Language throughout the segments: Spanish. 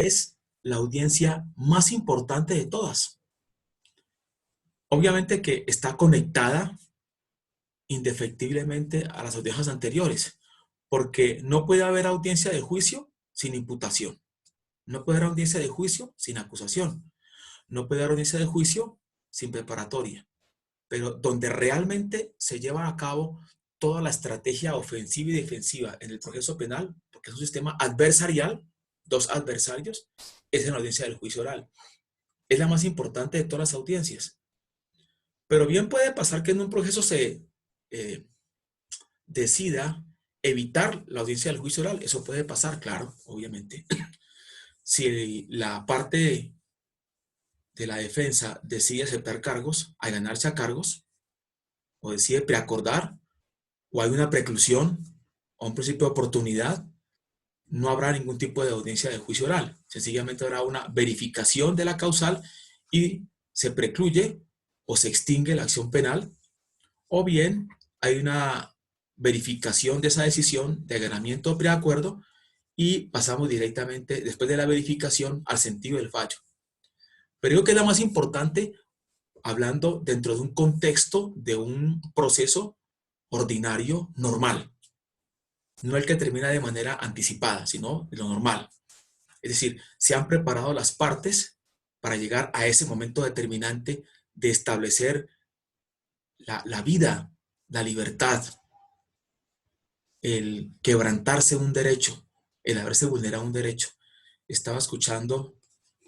es la audiencia más importante de todas. Obviamente que está conectada indefectiblemente a las audiencias anteriores, porque no puede haber audiencia de juicio sin imputación. No puede haber audiencia de juicio sin acusación. No puede haber audiencia de juicio sin preparatoria. Pero donde realmente se lleva a cabo toda la estrategia ofensiva y defensiva en el proceso penal, porque es un sistema adversarial, dos adversarios, es en la audiencia del juicio oral. Es la más importante de todas las audiencias. Pero bien puede pasar que en un proceso se decida evitar la audiencia del juicio oral. Eso puede pasar, claro, obviamente. Si la parte de la defensa decide aceptar cargos, allanarse a cargos, o decide preacordar, o hay una preclusión o un principio de oportunidad, no habrá ningún tipo de audiencia de juicio oral. Sencillamente habrá una verificación de la causal y se precluye o se extingue la acción penal, o bien hay una verificación de esa decisión de allanamiento o preacuerdo y pasamos directamente, después de la verificación, al sentido del fallo. Pero digo que es la más importante hablando dentro de un contexto de un proceso ordinario normal. No el que termina de manera anticipada, sino lo normal. Es decir, se han preparado las partes para llegar a ese momento determinante de establecer la vida, la libertad, el quebrantarse un derecho, el haberse vulnerado un derecho. Estaba escuchando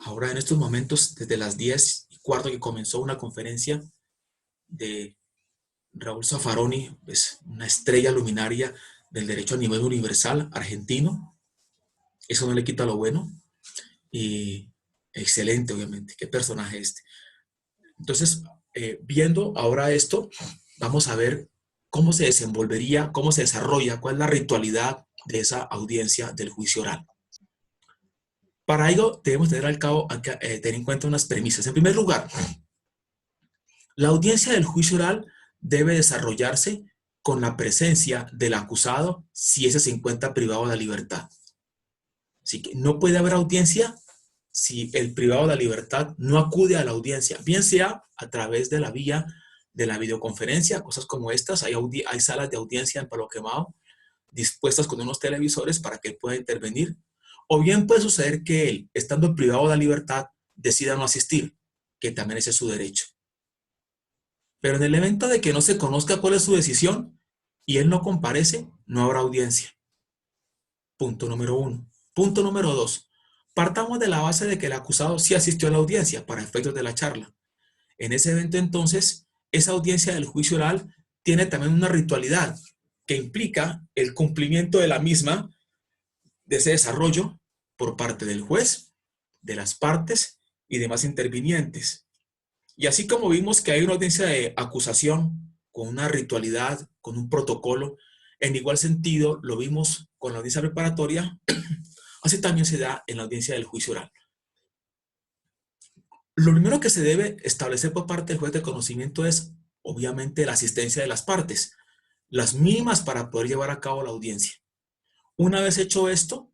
ahora en estos momentos, desde las 10:15 que comenzó una conferencia de Raúl Zaffaroni, pues una estrella luminaria del derecho a nivel universal argentino. Eso no le quita lo bueno. Y excelente, obviamente. Qué personaje este. Entonces, viendo ahora esto, vamos a ver cómo se desenvolvería, cómo se desarrolla, cuál es la ritualidad de esa audiencia del juicio oral. Para ello, debemos tener tener en cuenta unas premisas. En primer lugar, la audiencia del juicio oral debe desarrollarse con la presencia del acusado si ese se encuentra privado de la libertad. Así que no puede haber audiencia si el privado de la libertad no acude a la audiencia, bien sea a través de la vía de la videoconferencia, cosas como estas. Hay salas de audiencia en Palo Quemado dispuestas con unos televisores para que él pueda intervenir, o bien puede suceder que él, estando privado de la libertad, decida no asistir, que también ese es su derecho. Pero en el evento de que no se conozca cuál es su decisión y él no comparece, no habrá audiencia. Punto número 1. Punto número 2. Partamos de la base de que el acusado sí asistió a la audiencia para efectos de la charla. En ese evento, entonces, esa audiencia del juicio oral tiene también una ritualidad que implica el cumplimiento de la misma, de ese desarrollo por parte del juez, de las partes y demás intervinientes. Y así como vimos que hay una audiencia de acusación con una ritualidad, con un protocolo, en igual sentido lo vimos con la audiencia preparatoria, así también se da en la audiencia del juicio oral. Lo primero que se debe establecer por parte del juez de conocimiento es, obviamente, la asistencia de las partes, las mínimas para poder llevar a cabo la audiencia. Una vez hecho esto,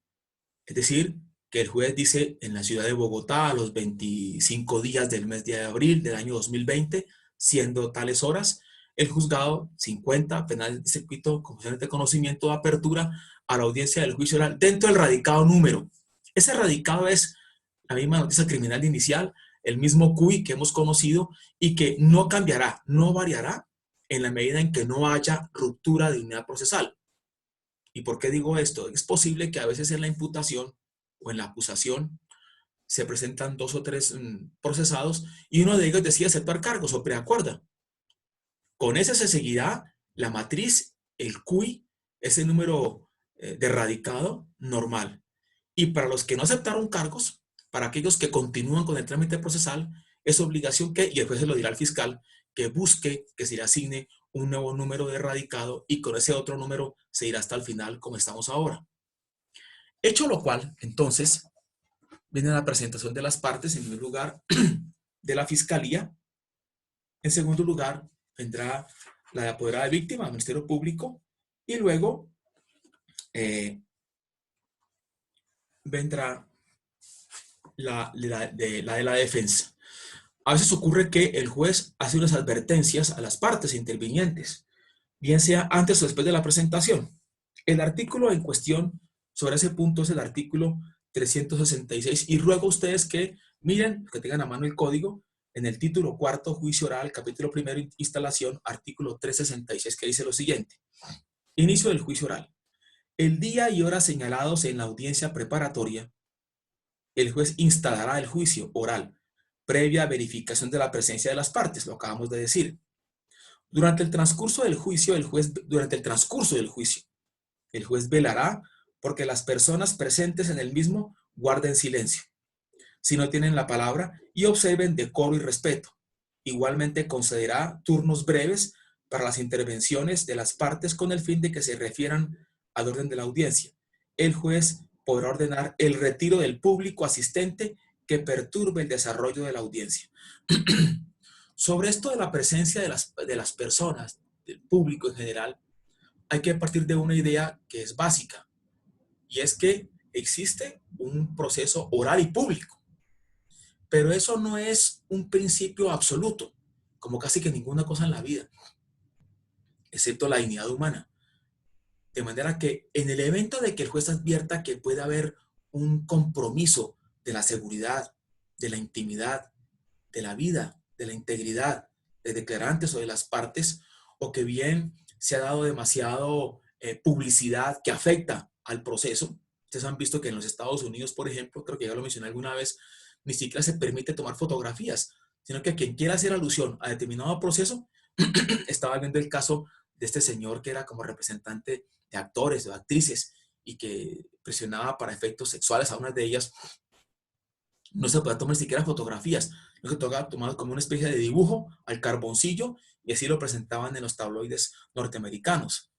es decir, que el juez dice en la ciudad de Bogotá a los 25 días del mes de abril del año 2020, siendo tales horas, el juzgado 50, penal de circuito, comisiones de conocimiento de apertura a la audiencia del juicio oral dentro del radicado número. Ese radicado es la misma noticia criminal inicial, el mismo CUI que hemos conocido y que no cambiará, no variará en la medida en que no haya ruptura de unidad procesal. ¿Y por qué digo esto? Es posible que a veces en la imputación o en la acusación se presentan 2 o 3 procesados y uno de ellos decide aceptar cargos o preacuerda. Con ese se seguirá la matriz, el CUI, ese número de radicado normal. Y para los que no aceptaron cargos, para aquellos que continúan con el trámite procesal, es obligación que, y el juez se lo dirá al fiscal, que busque que se le asigne un nuevo número de radicado y con ese otro número se irá hasta el final como estamos ahora. Hecho lo cual, entonces, viene la presentación de las partes, en primer lugar, de la fiscalía. En segundo lugar, vendrá la apoderada de víctima, el Ministerio Público, y luego vendrá la defensa. A veces ocurre que el juez hace unas advertencias a las partes intervinientes, bien sea antes o después de la presentación. El artículo en cuestión sobre ese punto es el artículo 366 y ruego a ustedes que miren, que tengan a mano el código en el título cuarto, juicio oral, capítulo primero, instalación, artículo 366, que dice lo siguiente. Inicio del juicio oral. El día y hora señalados en la audiencia preparatoria, el juez instalará el juicio oral, previa verificación de la presencia de las partes, lo acabamos de decir. Durante el transcurso del juicio, el juez velará porque las personas presentes en el mismo guarden silencio, si no tienen la palabra, y observen decoro y respeto. Igualmente concederá turnos breves para las intervenciones de las partes con el fin de que se refieran al orden de la audiencia. El juez podrá ordenar el retiro del público asistente que perturbe el desarrollo de la audiencia. Sobre esto de la presencia de las personas, del público en general, hay que partir de una idea que es básica, y es que existe un proceso oral y público, pero eso no es un principio absoluto, como casi que ninguna cosa en la vida, excepto la dignidad humana. De manera que en el evento de que el juez advierta que puede haber un compromiso de la seguridad, de la intimidad, de la vida, de la integridad de declarantes o de las partes, o que bien se ha dado demasiado publicidad que afecta al proceso. Ustedes han visto que en los Estados Unidos, por ejemplo, creo que ya lo mencioné alguna vez, ni siquiera se permite tomar fotografías, sino que quien quiera hacer alusión a determinado proceso, estaba viendo el caso de este señor que era como representante de actores o actrices y que presionaba para efectos sexuales a una de ellas. No se podía tomar ni siquiera fotografías, lo que tocaba tomar como una especie de dibujo al carboncillo y así lo presentaban en los tabloides norteamericanos.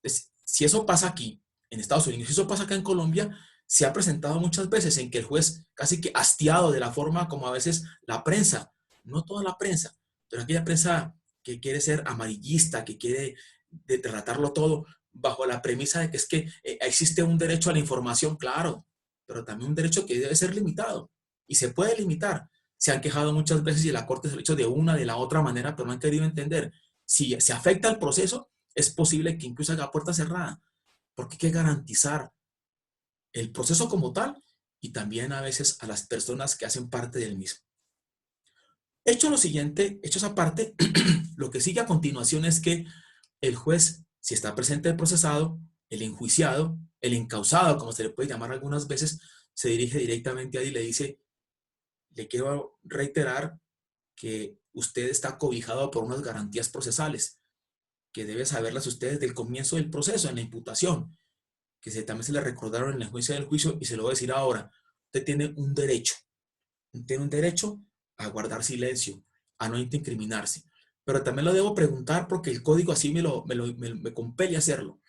Entonces, si eso pasa aquí, en Estados Unidos, si eso pasa acá en Colombia, se ha presentado muchas veces en que el juez, casi que hastiado de la forma como a veces la prensa, no toda la prensa, pero aquella prensa que quiere ser amarillista, que quiere tratarlo todo bajo la premisa de que es que existe un derecho a la información, claro, pero también un derecho que debe ser limitado y se puede limitar. Se han quejado muchas veces y la Corte se lo ha hecho de una, de la otra manera, pero no han querido entender. Si se afecta al proceso, es posible que incluso haga puerta cerrada, porque hay que garantizar el proceso como tal y también a veces a las personas que hacen parte del mismo. Hecho lo siguiente, hecho esa parte, lo que sigue a continuación es que el juez, si está presente el procesado, el enjuiciado, el encausado, como se le puede llamar algunas veces, se dirige directamente a él y le dice: le quiero reiterar que usted está cobijado por unas garantías procesales, que debe saberlas usted desde el comienzo del proceso, en la imputación, que también se le recordaron en la juicio del juicio, y se lo voy a decir ahora. Usted tiene un derecho a guardar silencio, a no incriminarse. Pero también lo debo preguntar porque el código así me compele a hacerlo.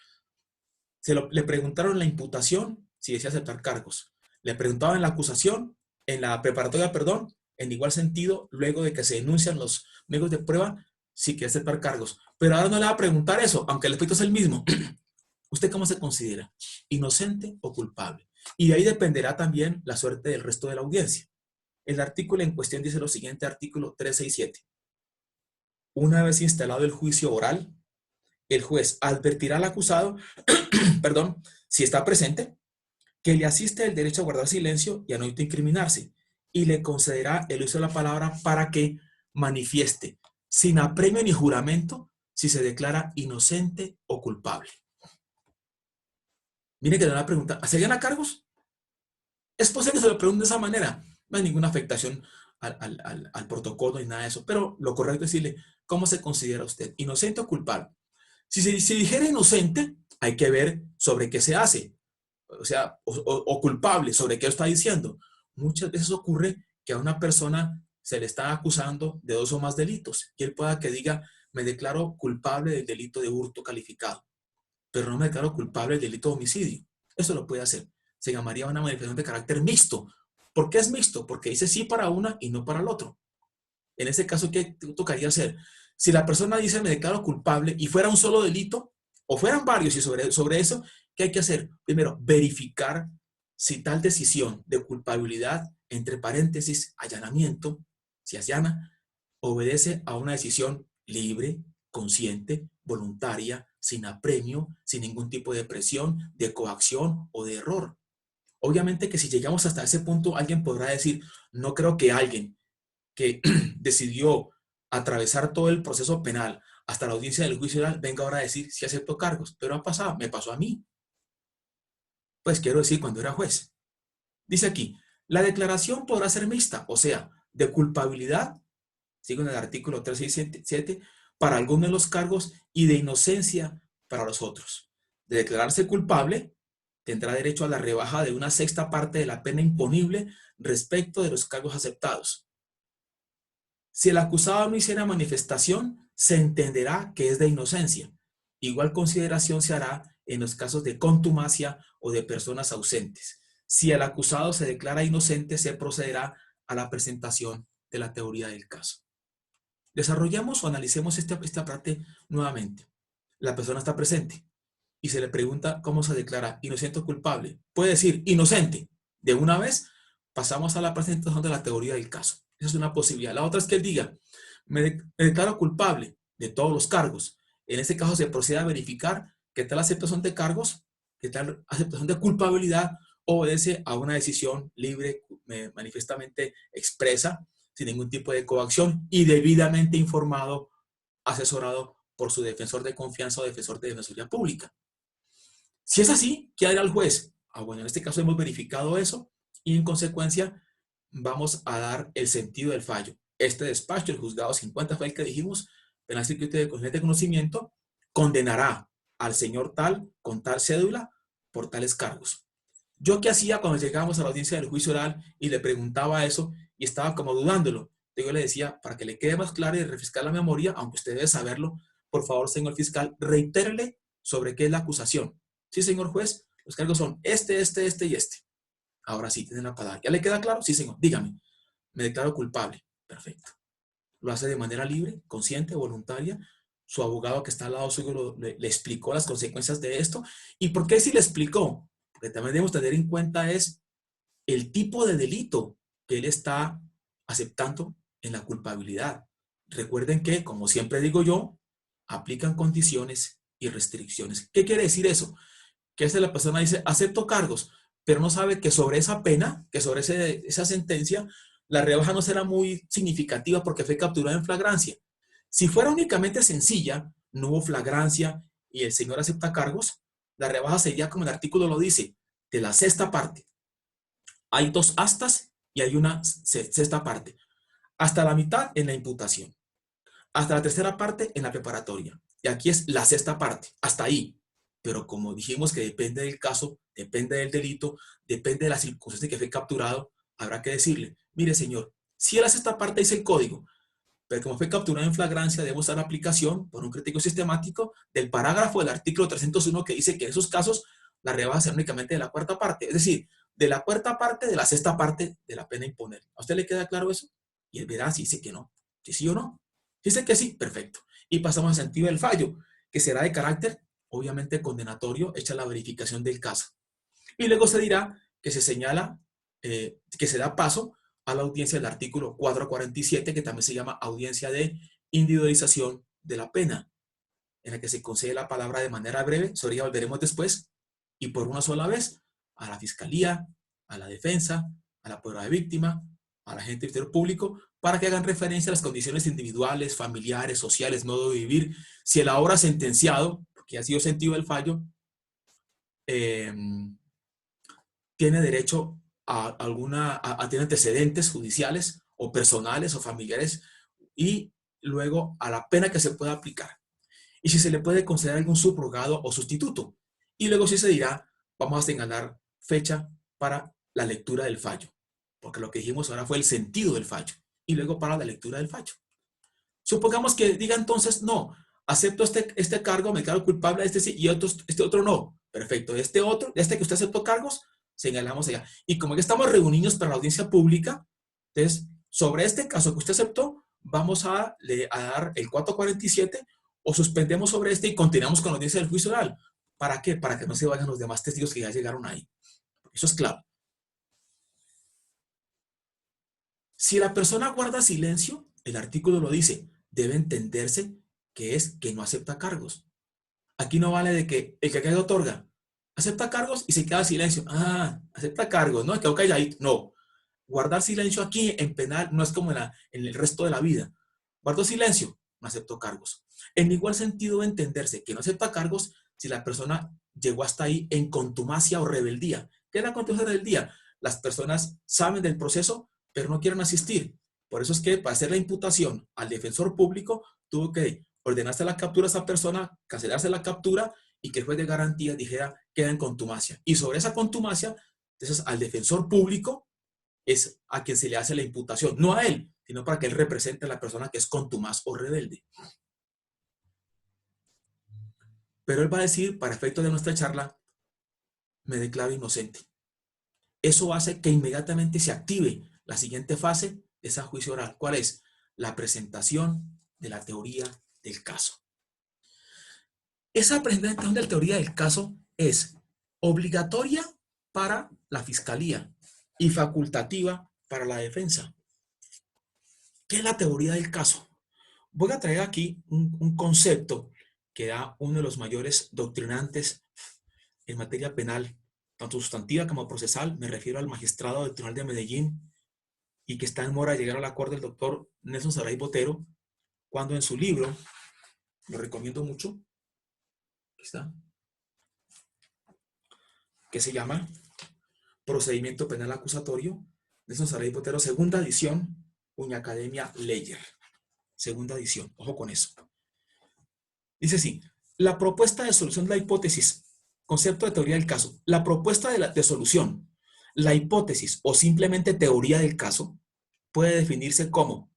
Le preguntaron en la imputación si desea aceptar cargos. Le preguntaban en la acusación, en la preparatoria, perdón, en igual sentido, luego de que se denuncian los medios de prueba, si quiere aceptar cargos. Pero ahora no le va a preguntar eso, aunque el efecto es el mismo. ¿Usted cómo se considera? ¿Inocente o culpable? Y de ahí dependerá también la suerte del resto de la audiencia. El artículo en cuestión dice lo siguiente, artículo 367. Una vez instalado el juicio oral, el juez advertirá al acusado, perdón, si está presente, que le asiste el derecho a guardar silencio y a no incriminarse, y le concederá el uso de la palabra para que manifieste, sin apremio ni juramento, si se declara inocente o culpable. Mire que le van a preguntar, ¿se llegan a cargos? Es posible que se lo pregunten de esa manera. No hay ninguna afectación al protocolo ni nada de eso, pero lo correcto es decirle, ¿cómo se considera usted? ¿Inocente o culpable? Si se dijera inocente, hay que ver sobre qué se hace, o sea, o culpable, sobre qué está diciendo. Muchas veces ocurre que a una persona se le está acusando de 2 o más delitos, y él pueda que diga, me declaro culpable del delito de hurto calificado, pero no me declaro culpable del delito de homicidio. Eso lo puede hacer. Se llamaría una manifestación de carácter mixto. ¿Por qué es mixto? Porque dice sí para una y no para el otro. En ese caso, ¿qué tocaría hacer? Si la persona dice me declaro culpable y fuera un solo delito, o fueran varios, y sobre eso, ¿qué hay que hacer? Primero, verificar si tal decisión de culpabilidad, entre paréntesis, allanamiento, si allana, obedece a una decisión libre, consciente, voluntaria, sin apremio, sin ningún tipo de presión, de coacción o de error. Obviamente que si llegamos hasta ese punto, alguien podrá decir, no creo que alguien que decidió atravesar todo el proceso penal hasta la audiencia del juicio oral venga ahora a decir si acepto cargos, pero ha pasado, me pasó a mí. Pues quiero decir, cuando era juez. Dice aquí, la declaración podrá ser mixta, o sea, de culpabilidad, sigo en el artículo 367, para algunos de los cargos y de inocencia para los otros. De declararse culpable, tendrá derecho a la rebaja de una sexta parte de la pena imponible respecto de los cargos aceptados. Si el acusado no hiciera manifestación, se entenderá que es de inocencia. Igual consideración se hará en los casos de contumacia o de personas ausentes. Si el acusado se declara inocente, se procederá a la presentación de la teoría del caso. Desarrollamos o analicemos esta parte nuevamente. La persona está presente y se le pregunta cómo se declara inocente o culpable. Puede decir inocente. De una vez pasamos a la presentación de la teoría del caso. Esa es una posibilidad. La otra es que él diga, me declaro culpable de todos los cargos. En este caso se procede a verificar que tal aceptación de cargos, que tal aceptación de culpabilidad obedece a una decisión libre, manifiestamente expresa, sin ningún tipo de coacción y debidamente informado, asesorado por su defensor de confianza o defensor de defensoría pública. Si es así, ¿qué hará el juez? Bueno, en este caso hemos verificado eso y en consecuencia vamos a dar el sentido del fallo. Este despacho, el juzgado 50 fue el que dijimos, penal circuito de conocimiento, condenará al señor tal con tal cédula por tales cargos. ¿Yo qué hacía cuando llegábamos a la audiencia del juicio oral y le preguntaba eso y estaba como dudándolo? Yo le decía, para que le quede más claro y refrescar la memoria, aunque usted debe saberlo, por favor, señor fiscal, reitérele sobre qué es la acusación. Sí, señor juez, los cargos son este y este. Ahora sí, tienen la palabra. ¿Ya le queda claro? Sí, señor. Dígame. Me declaro culpable. Perfecto. Lo hace de manera libre, consciente, voluntaria. Su abogado que está al lado suyo le explicó las consecuencias de esto. ¿Y por qué sí le explicó? Porque también debemos tener en cuenta es el tipo de delito que él está aceptando en la culpabilidad. Recuerden que, como siempre digo yo, aplican condiciones y restricciones. ¿Qué quiere decir eso? Que la persona dice, acepto cargos, pero no sabe que sobre esa pena, que sobre esa sentencia, la rebaja no será muy significativa porque fue capturada en flagrancia. Si fuera únicamente sencilla, no hubo flagrancia y el señor acepta cargos, la rebaja sería, como el artículo lo dice, de la sexta parte. Hay dos astas y hay una sexta parte. Hasta la mitad en la imputación. Hasta la tercera parte en la preparatoria. Y aquí es la sexta parte, hasta ahí. Pero como dijimos que depende del caso, depende del delito, depende de la circunstancia que fue capturado, habrá que decirle, mire señor, si la sexta parte dice el código, pero como fue capturado en flagrancia, debemos dar la aplicación por un criterio sistemático del parágrafo del artículo 301 que dice que en esos casos la rebaja será únicamente de la cuarta parte, es decir, de la cuarta parte de la sexta parte de la pena imponer. ¿A usted le queda claro eso? Y él verá si dice que no, si sí o no. Si dice que sí, perfecto. Y pasamos al sentido del fallo, que será de carácter obviamente condenatorio, hecha la verificación del caso. Y luego se dirá que se señala, que se da paso a la audiencia del artículo 447, que también se llama audiencia de individualización de la pena, en la que se concede la palabra de manera breve, sobre ella volveremos después, y por una sola vez, a la fiscalía, a la defensa, a la prueba de víctima, a la agente del Ministerio Público, para que hagan referencia a las condiciones individuales, familiares, sociales, modo de vivir, si el ahora sentenciado, porque ha sido sentido el fallo, tiene derecho a tener antecedentes judiciales o personales o familiares y luego a la pena que se pueda aplicar. Y si se le puede conceder algún subrogado o sustituto. Y luego sí se dirá, vamos a señalar fecha para la lectura del fallo. Porque lo que dijimos ahora fue el sentido del fallo. Y luego para la lectura del fallo. Supongamos que diga entonces, no, acepto este cargo, me declaro culpable de este sí y este otro no. Perfecto, este otro, este que usted aceptó cargos, señalamos allá. Y como que estamos reunidos para la audiencia pública, entonces, sobre este caso que usted aceptó, vamos a dar el 447 o suspendemos sobre este y continuamos con la audiencia del juicio oral. ¿Para qué? Para que no se vayan los demás testigos que ya llegaron ahí. Eso es claro. Si la persona guarda silencio, el artículo lo dice, debe entenderse que es que no acepta cargos. Aquí no vale de que el que otorga, acepta cargos y se queda en silencio. Ah, acepta cargos, ¿no? Quedó calladito. No. Guardar silencio aquí en penal no es como en el resto de la vida. Guardo silencio, no acepto cargos. En igual sentido de entenderse que no acepta cargos si la persona llegó hasta ahí en contumacia o rebeldía. ¿Qué es la contumacia o rebeldía? Las personas saben del proceso, pero no quieren asistir. Por eso es que para hacer la imputación al defensor público tuvo que ordenarse la captura a esa persona, cancelarse la captura y que el juez de garantía dijera queda en contumacia. Y sobre esa contumacia, entonces al defensor público es a quien se le hace la imputación, no a él, sino para que él represente a la persona que es contumaz o rebelde. Pero él va a decir, para efectos de nuestra charla, me declaro inocente. Eso hace que inmediatamente se active la siguiente fase de ese juicio oral. ¿Cuál es? La presentación de la teoría del caso. Esa presentación de la teoría del caso es obligatoria para la fiscalía y facultativa para la defensa. ¿Qué es la teoría del caso? Voy a traer aquí un concepto que da uno de los mayores doctrinantes en materia penal, tanto sustantiva como procesal. Me refiero al magistrado del Tribunal de Medellín y que está en mora de llegar al acuerdo del doctor Nelson Saray Botero, cuando en su libro, lo recomiendo mucho, aquí está, que se llama Procedimiento Penal Acusatorio, Nelson Saray Botero, segunda edición, Uña Academia Leyer. Segunda edición, ojo con eso. Dice así, la propuesta de solución de la hipótesis, concepto de teoría del caso, la propuesta de solución, la hipótesis o simplemente teoría del caso puede definirse como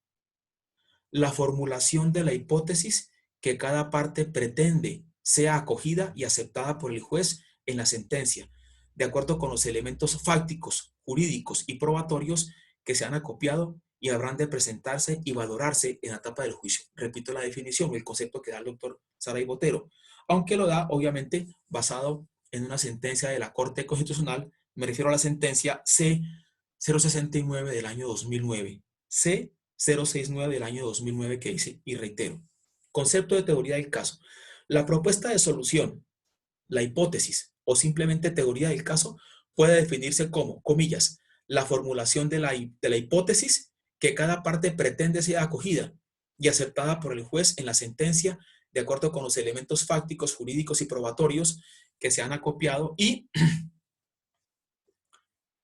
la formulación de la hipótesis que cada parte pretende sea acogida y aceptada por el juez en la sentencia, de acuerdo con los elementos fácticos, jurídicos y probatorios que se han acopiado y habrán de presentarse y valorarse en la etapa del juicio. Repito la definición, el concepto que da el doctor Saray Botero, aunque lo da obviamente basado en una sentencia de la Corte Constitucional, me refiero a la sentencia C-069 del año 2009, C-069 del año 2009 que dice, y reitero, concepto de teoría del caso, la propuesta de solución, la hipótesis o simplemente teoría del caso puede definirse como, comillas, la formulación de la hipótesis que cada parte pretende sea acogida y aceptada por el juez en la sentencia de acuerdo con los elementos fácticos, jurídicos y probatorios que se han acopiado y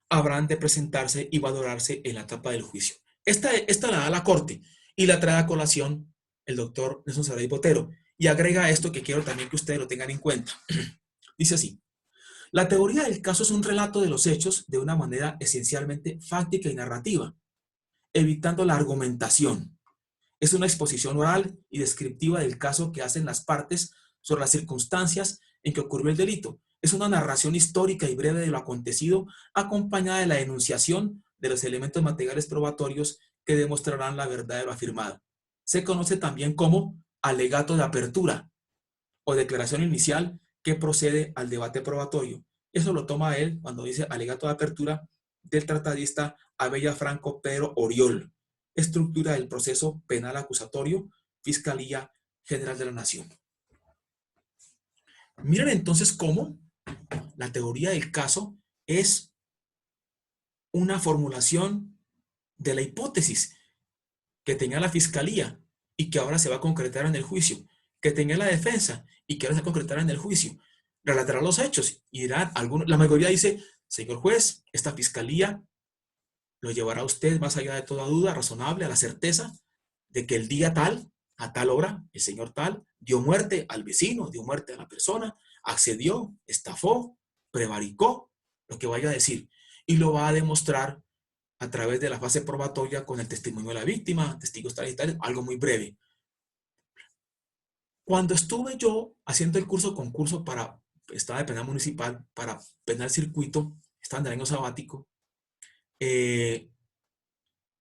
habrán de presentarse y valorarse en la etapa del juicio. Esta la da la Corte y la trae a colación el doctor Nelson Saray Botero y agrega esto que quiero también que ustedes lo tengan en cuenta. Dice así, la teoría del caso es un relato de los hechos de una manera esencialmente fáctica y narrativa, evitando la argumentación. Es una exposición oral y descriptiva del caso que hacen las partes sobre las circunstancias en que ocurrió el delito. Es una narración histórica y breve de lo acontecido, acompañada de la enunciación de los elementos materiales probatorios que demostrarán la verdad de lo afirmado. Se conoce también como alegato de apertura o declaración inicial que procede al debate probatorio. Eso lo toma él cuando dice alegato de apertura del tratadista Abella Franco Pedro Oriol. Estructura del proceso penal acusatorio, Fiscalía General de la Nación. Miren entonces cómo la teoría del caso es una formulación de la hipótesis que tenía la Fiscalía y que ahora se va a concretar en el juicio, que tenía la defensa y que ahora se concretará en el juicio. Relatará los hechos y dirán, la mayoría dice, señor juez, esta Fiscalía lo llevará a usted más allá de toda duda razonable a la certeza de que el día tal, a tal hora, el señor tal, dio muerte al vecino, dio muerte a la persona, accedió, estafó, prevaricó, lo que vaya a decir, y lo va a demostrar a través de la fase probatoria con el testimonio de la víctima, testigos tales y tales, algo muy breve. Cuando estuve yo haciendo el concurso para, estaba de penal municipal, para penal circuito, estaba en el año sabático,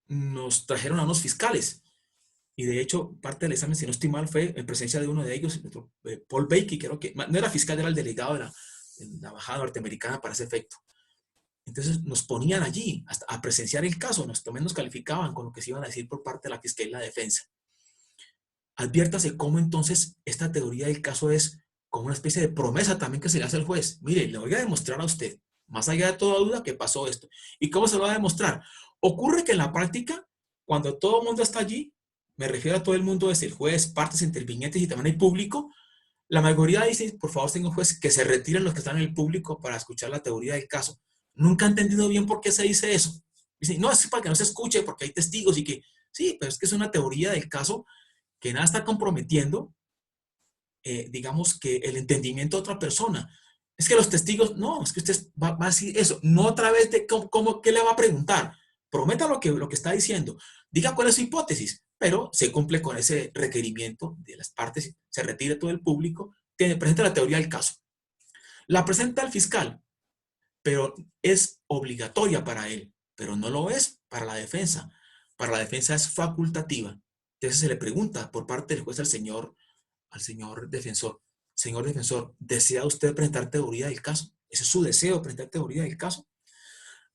nos trajeron a unos fiscales. Y de hecho, parte del examen, si no estoy mal, fue en presencia de uno de ellos, Paul Baker, creo que no era fiscal, era el delegado de la embajada norteamericana para ese efecto. Entonces nos ponían allí hasta a presenciar el caso, también nos calificaban con lo que se iban a decir por parte de la fiscalía y la defensa. Adviértase cómo entonces esta teoría del caso es como una especie de promesa también que se le hace al juez. Mire, le voy a demostrar a usted, más allá de toda duda, que pasó esto. ¿Y cómo se lo va a demostrar? Ocurre que en la práctica, cuando todo el mundo está allí, me refiero a todo el mundo, desde el juez, partes intervinientes y también el público, la mayoría dice, por favor, señor juez, que se retiren los que están en el público para escuchar la teoría del caso. Nunca he entendido bien por qué se dice eso. Dicen, no, es para que no se escuche, porque hay testigos y que, sí, pero es que es una teoría del caso que nada está comprometiendo, digamos, que el entendimiento de otra persona. Es que los testigos, no, es que usted va a decir eso, no a través de qué le va a preguntar. Prometa lo que está diciendo. Diga cuál es su hipótesis, pero se cumple con ese requerimiento de las partes, se retira todo el público, que presenta la teoría del caso. La presenta el fiscal, pero es obligatoria para él, pero no lo es para la defensa. Para la defensa es facultativa. Entonces se le pregunta por parte del juez al señor defensor, señor defensor, ¿desea usted presentar teoría del caso? ¿Ese es su deseo, presentar teoría del caso?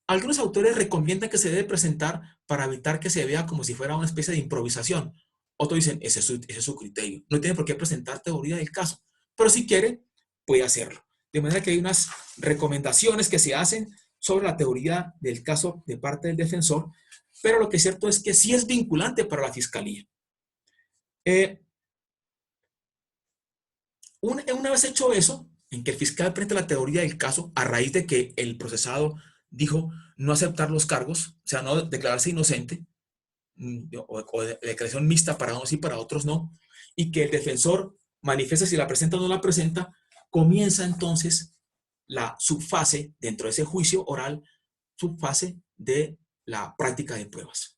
Algunos autores recomiendan que se debe presentar para evitar que se vea como si fuera una especie de improvisación. Otros dicen, ese es su criterio. No tiene por qué presentar teoría del caso, pero si quiere, puede hacerlo. De manera que hay unas recomendaciones que se hacen sobre la teoría del caso de parte del defensor, pero lo que es cierto es que sí es vinculante para la fiscalía. Una vez hecho eso, en que el fiscal presenta la teoría del caso a raíz de que el procesado dijo no aceptar los cargos, o sea, no declararse inocente, o de declaración mixta para unos y para otros no, y que el defensor manifiesta si la presenta o no la presenta, comienza entonces la subfase dentro de ese juicio oral, subfase de la práctica de pruebas.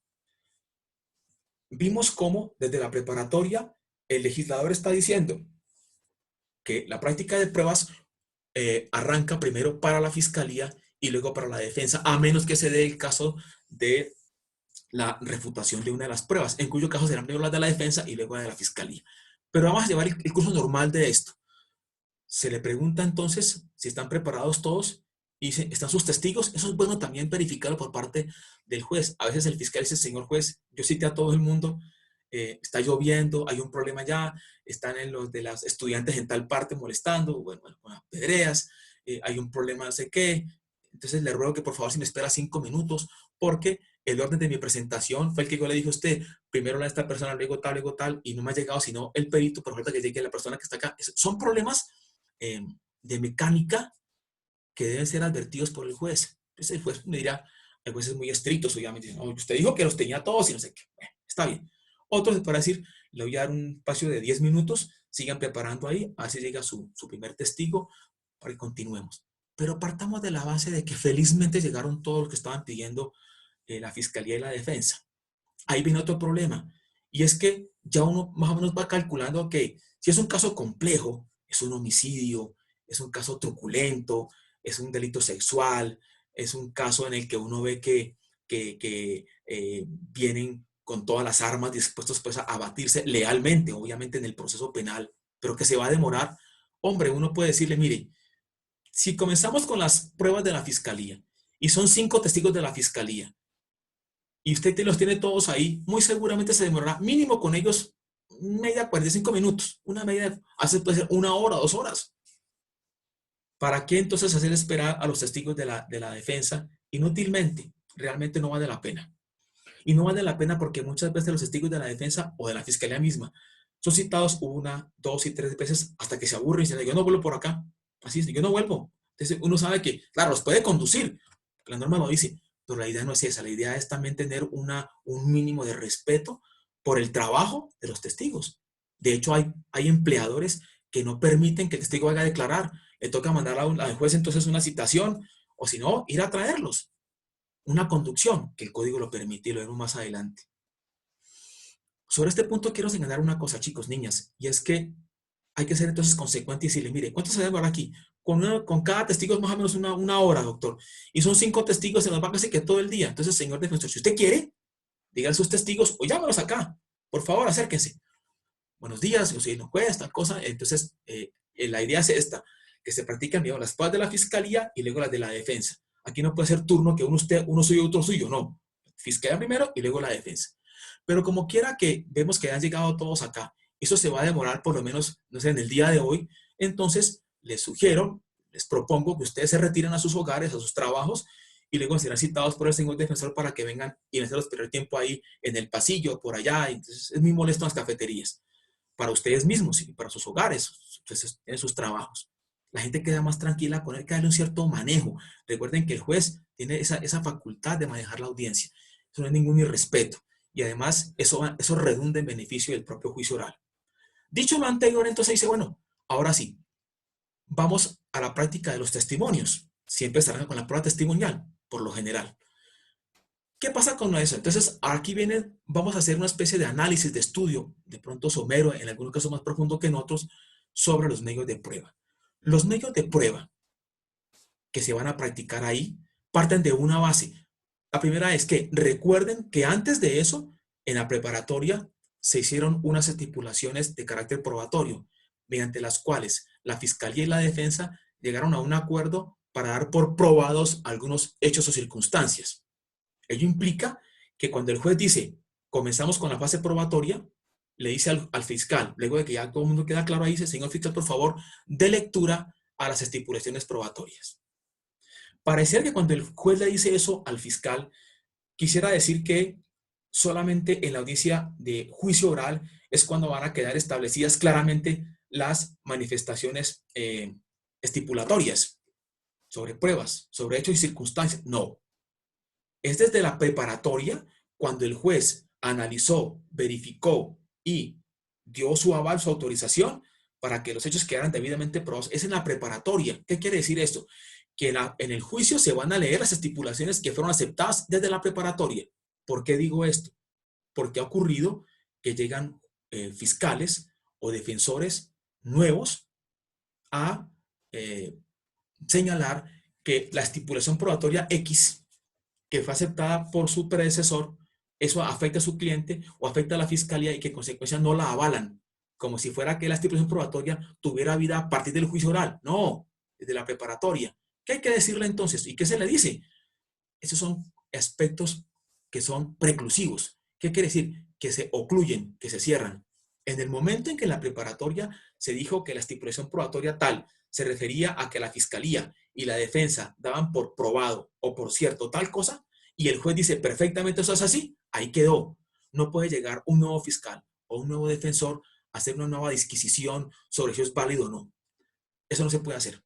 Vimos cómo desde la preparatoria el legislador está diciendo que la práctica de pruebas arranca primero para la fiscalía y luego para la defensa, a menos que se dé el caso de la refutación de una de las pruebas, en cuyo caso serán primero las de la defensa y luego las de la fiscalía. Pero vamos a llevar el curso normal de esto. Se le pregunta entonces si están preparados todos y están sus testigos. Eso es bueno también verificarlo por parte del juez. A veces el fiscal dice, señor juez, yo cité a todo el mundo, está lloviendo, hay un problema allá, están en los de las estudiantes en tal parte molestando, bueno, con las pedreas, hay un problema no sé qué. Entonces le ruego que por favor si me espera 5 minutos, porque el orden de mi presentación fue el que yo le dije a usted, primero a esta persona, luego tal, y no me ha llegado sino el perito, por falta que llegue la persona que está acá. Son problemas de mecánica que deben ser advertidos por el juez. Entonces el juez me dirá, el juez es muy estricto, obviamente, no, usted dijo que los tenía todos y no sé qué. Está bien. Otros para decir, le voy a dar un espacio de 10 minutos, sigan preparando ahí, así llega su primer testigo para que continuemos. Pero partamos de la base de que felizmente llegaron todos los que estaban pidiendo la fiscalía y la defensa. Ahí viene otro problema, y es que ya uno más o menos va calculando que si es un caso complejo, es un homicidio, es un caso truculento, es un delito sexual, es un caso en el que uno ve que vienen con todas las armas dispuestos pues, a batirse lealmente, obviamente en el proceso penal, pero que se va a demorar. Hombre, uno puede decirle, mire, si comenzamos con las pruebas de la fiscalía y son 5 testigos de la fiscalía y usted los tiene todos ahí, muy seguramente se demorará mínimo con ellos media 45 minutos, una media, hace puede ser 1 hora, 2 horas. ¿Para qué entonces hacer esperar a los testigos de la defensa? Inútilmente, realmente no vale la pena. Y no vale la pena porque muchas veces los testigos de la defensa o de la fiscalía misma son citados 1, 2 y 3 veces hasta que se aburren y dicen, yo no vuelvo por acá. Así es, yo no vuelvo. Entonces uno sabe que, claro, los puede conducir, la norma lo dice, pero la idea no es esa. La idea es también tener un mínimo de respeto por el trabajo de los testigos. De hecho, hay empleadores que no permiten que el testigo vaya a declarar. Le toca mandar al juez entonces una citación, o si no, ir a traerlos. Una conducción, que el código lo permite y lo vemos más adelante. Sobre este punto quiero señalar una cosa, chicos, niñas, y es que hay que ser entonces consecuente y decirle, mire, ¿cuánto se demora aquí? Con cada testigo es más o menos una hora, doctor. Y son 5 testigos, se nos va casi que todo el día. Entonces, señor defensor, si usted quiere, digan a sus testigos o llámalos acá. Por favor, acérquense. Buenos días, yo soy el juez, tal cosa. Entonces, la idea es esta, que se practican las pruebas de la fiscalía y luego las de la defensa. Aquí no puede ser turno que uno suyo y otro suyo, no. Fiscalía primero y luego la defensa. Pero como quiera que vemos que han llegado todos acá, eso se va a demorar por lo menos, no sé, en el día de hoy. Entonces, les sugiero, les propongo que ustedes se retiren a sus hogares, a sus trabajos, y luego serán citados por el señor defensor para que vengan y no se los perder tiempo ahí en el pasillo, por allá. Entonces, es muy molesto en las cafeterías, para ustedes mismos y para sus hogares, entonces, en sus trabajos. La gente queda más tranquila con él, que darle un cierto manejo. Recuerden que el juez tiene esa facultad de manejar la audiencia. Eso no es ningún irrespeto. Y además, eso redunda en beneficio del propio juicio oral. Dicho lo anterior, entonces dice, bueno, ahora sí, vamos a la práctica de los testimonios. Siempre estarán con la prueba testimonial, por lo general. ¿Qué pasa con eso? Entonces, aquí viene, vamos a hacer una especie de análisis, de estudio, de pronto somero, en algunos casos más profundo que en otros, sobre los medios de prueba. Los medios de prueba que se van a practicar ahí parten de una base. La primera es que recuerden que antes de eso, en la preparatoria, se hicieron unas estipulaciones de carácter probatorio, mediante las cuales la Fiscalía y la Defensa llegaron a un acuerdo para dar por probados algunos hechos o circunstancias. Ello implica que cuando el juez dice, comenzamos con la fase probatoria, le dice al fiscal, luego de que ya todo el mundo queda claro ahí, dice, señor fiscal, por favor, dé lectura a las estipulaciones probatorias. Pareciera que cuando el juez le dice eso al fiscal, quisiera decir que solamente en la audiencia de juicio oral es cuando van a quedar establecidas claramente las manifestaciones estipulatorias sobre pruebas, sobre hechos y circunstancias. No. Es desde la preparatoria cuando el juez analizó, verificó y dio su aval, su autorización para que los hechos quedaran debidamente probados. Es en la preparatoria. ¿Qué quiere decir esto? Que en el juicio se van a leer las estipulaciones que fueron aceptadas desde la preparatoria. ¿Por qué digo esto? Porque ha ocurrido que llegan fiscales o defensores nuevos a señalar que la estipulación probatoria X, que fue aceptada por su predecesor, eso afecta a su cliente o afecta a la fiscalía y que en consecuencia no la avalan, como si fuera que la estipulación probatoria tuviera vida a partir del juicio oral. No, desde la preparatoria. ¿Qué hay que decirle entonces? ¿Y qué se le dice? Esos son aspectos que son preclusivos. ¿Qué quiere decir? Que se ocluyen, que se cierran. En el momento en que en la preparatoria se dijo que la estipulación probatoria tal se refería a que la fiscalía y la defensa daban por probado o por cierto tal cosa, y el juez dice perfectamente eso es así, ahí quedó. No puede llegar un nuevo fiscal o un nuevo defensor a hacer una nueva disquisición sobre si es válido o no. Eso no se puede hacer.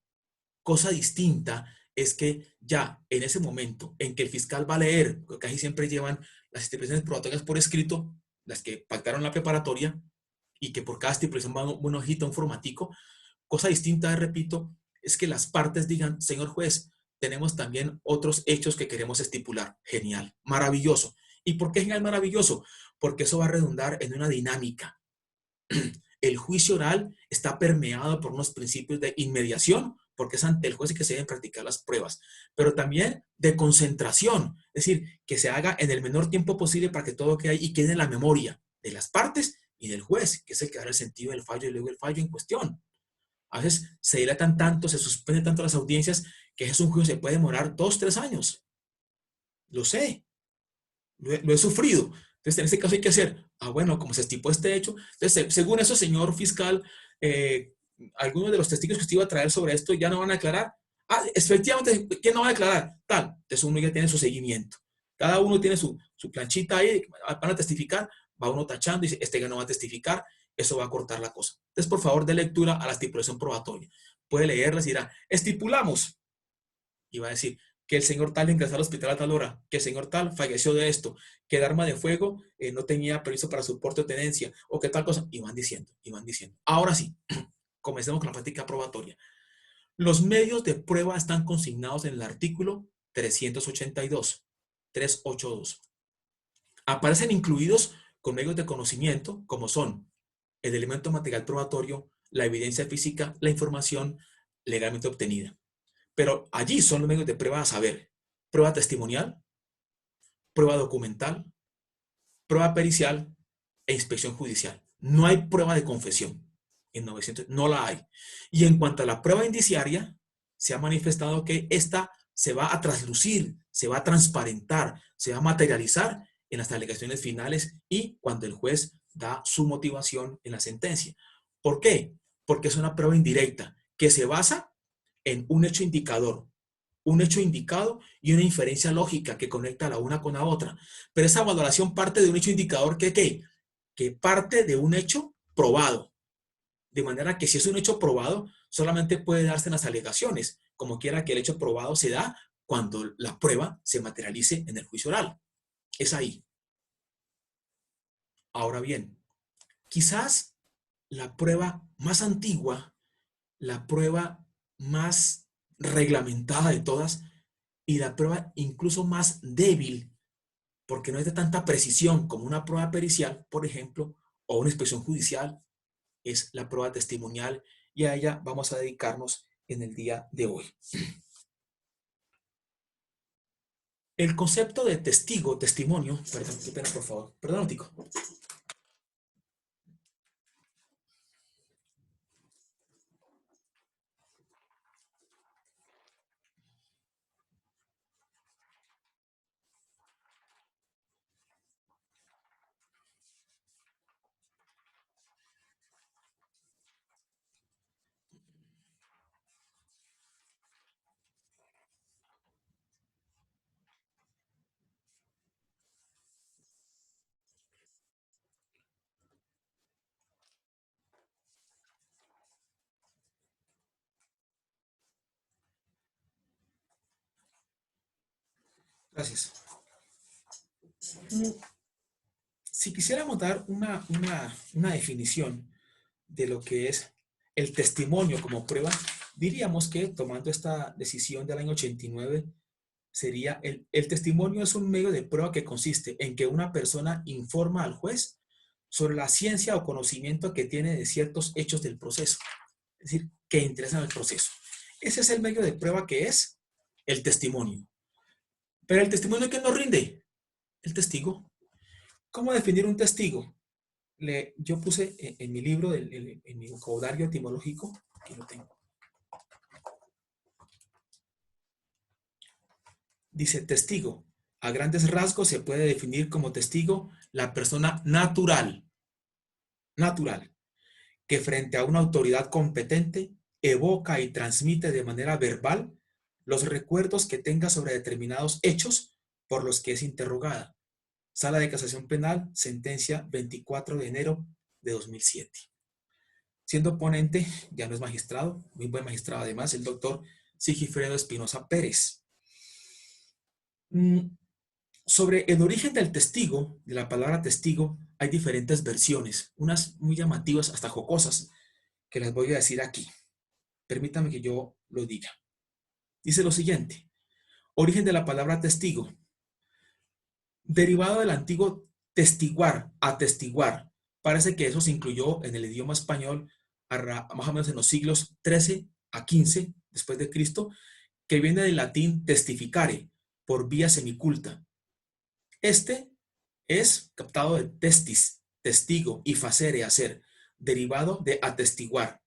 Cosa distinta es que ya en ese momento en que el fiscal va a leer, porque casi siempre llevan las estipulaciones probatorias por escrito, las que pactaron la preparatoria, y que por cada estipulación va una hojita, un formatico. Cosa distinta, repito, es que las partes digan, señor juez, tenemos también otros hechos que queremos estipular. Genial, maravilloso. ¿Y por qué genial, maravilloso? Porque eso va a redundar en una dinámica. El juicio oral está permeado por unos principios de inmediación, porque es ante el juez que se deben practicar las pruebas, pero también de concentración, es decir, que se haga en el menor tiempo posible para que todo quede ahí y quede en la memoria de las partes y del juez, que es el que da el sentido del fallo y luego el fallo en cuestión. A veces se dilatan tanto, se suspenden tanto las audiencias, que es un juicio que se puede demorar 2, 3 años. Lo sé, lo he sufrido. Entonces, en este caso hay que hacer, bueno, como se estipó este hecho, entonces, según eso, señor fiscal, algunos de los testigos que usted iba a traer sobre esto ya no van a declarar. Efectivamente, ¿quién no va a declarar? Tal. Entonces, uno ya tiene su seguimiento. Cada uno tiene su planchita ahí, van a testificar, va uno tachando y dice, este ya no va a testificar, eso va a cortar la cosa. Entonces, por favor, dé lectura a la estipulación probatoria. Puede leerla y dirá, estipulamos. Y va a decir, que el señor tal ingresó al hospital a tal hora, que el señor tal falleció de esto, que el arma de fuego no tenía permiso para su porte o tenencia, o que tal cosa, y van diciendo, y van diciendo. Ahora sí, comencemos con la práctica probatoria. Los medios de prueba están consignados en el artículo 382, 382. Aparecen incluidos con medios de conocimiento, como son el elemento material probatorio, la evidencia física, la información legalmente obtenida. Pero allí son los medios de prueba a saber: prueba testimonial, prueba documental, prueba pericial e inspección judicial. No hay prueba de confesión. En 900 no la hay. Y en cuanto a la prueba indiciaria, se ha manifestado que esta se va a traslucir, se va a transparentar, se va a materializar en las alegaciones finales y cuando el juez da su motivación en la sentencia. ¿Por qué? Porque es una prueba indirecta que se basa en un hecho indicador, un hecho indicado y una inferencia lógica que conecta la una con la otra. Pero esa valoración parte de un hecho indicador que parte de un hecho probado. De manera que si es un hecho probado, solamente puede darse en las alegaciones, como quiera que el hecho probado se da cuando la prueba se materialice en el juicio oral. Es ahí. Ahora bien, quizás la prueba más antigua, la prueba más reglamentada de todas y la prueba incluso más débil, porque no es de tanta precisión como una prueba pericial, por ejemplo, o una inspección judicial, es la prueba testimonial y a ella vamos a dedicarnos en el día de hoy. El concepto de testigo, testimonio, perdón, qué pena, por favor, perdón, Tico. Gracias. Si quisiéramos dar una definición de lo que es el testimonio como prueba, diríamos que tomando esta decisión del año 89, sería el testimonio es un medio de prueba que consiste en que una persona informa al juez sobre la ciencia o conocimiento que tiene de ciertos hechos del proceso, es decir, que interesan al proceso. Ese es el medio de prueba que es el testimonio. Pero el testimonio, ¿quién nos rinde? El testigo. ¿Cómo definir un testigo? Yo puse en mi libro, en mi vocabulario etimológico, aquí lo tengo. Dice testigo. A grandes rasgos se puede definir como testigo la persona natural, que frente a una autoridad competente evoca y transmite de manera verbal los recuerdos que tenga sobre determinados hechos por los que es interrogada. Sala de Casación Penal, sentencia 24 de enero de 2007. Siendo ponente, ya no es magistrado, muy buen magistrado además, el doctor Sigifredo Espinosa Pérez. Sobre el origen del testigo, de la palabra testigo, hay diferentes versiones, unas muy llamativas, hasta jocosas, que las voy a decir aquí. Permítame que yo lo diga. Dice lo siguiente: origen de la palabra testigo, derivado del antiguo testiguar, atestiguar. Parece que eso se incluyó en el idioma español más o menos en los siglos XIII a XV después de Cristo, que viene del latín testificare, por vía semiculta. Este es captado de testis, testigo, y facere, hacer, derivado de atestiguar.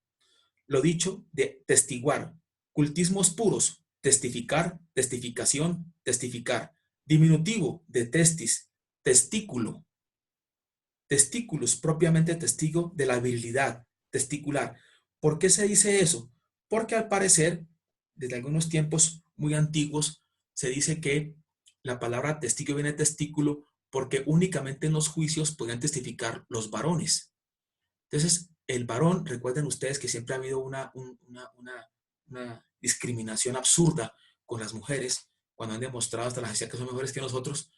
Lo dicho, de testiguar. Cultismos puros, testificar, testificación, testificar. Diminutivo de testis, testículo. Testículos, propiamente testigo de la virilidad, testicular. ¿Por qué se dice eso? Porque al parecer, desde algunos tiempos muy antiguos, se dice que la palabra testigo viene de testículo porque únicamente en los juicios podían testificar los varones. Entonces, el varón, recuerden ustedes que siempre ha habido una discriminación absurda con las mujeres, cuando han demostrado hasta la agencia que son mejores que nosotros.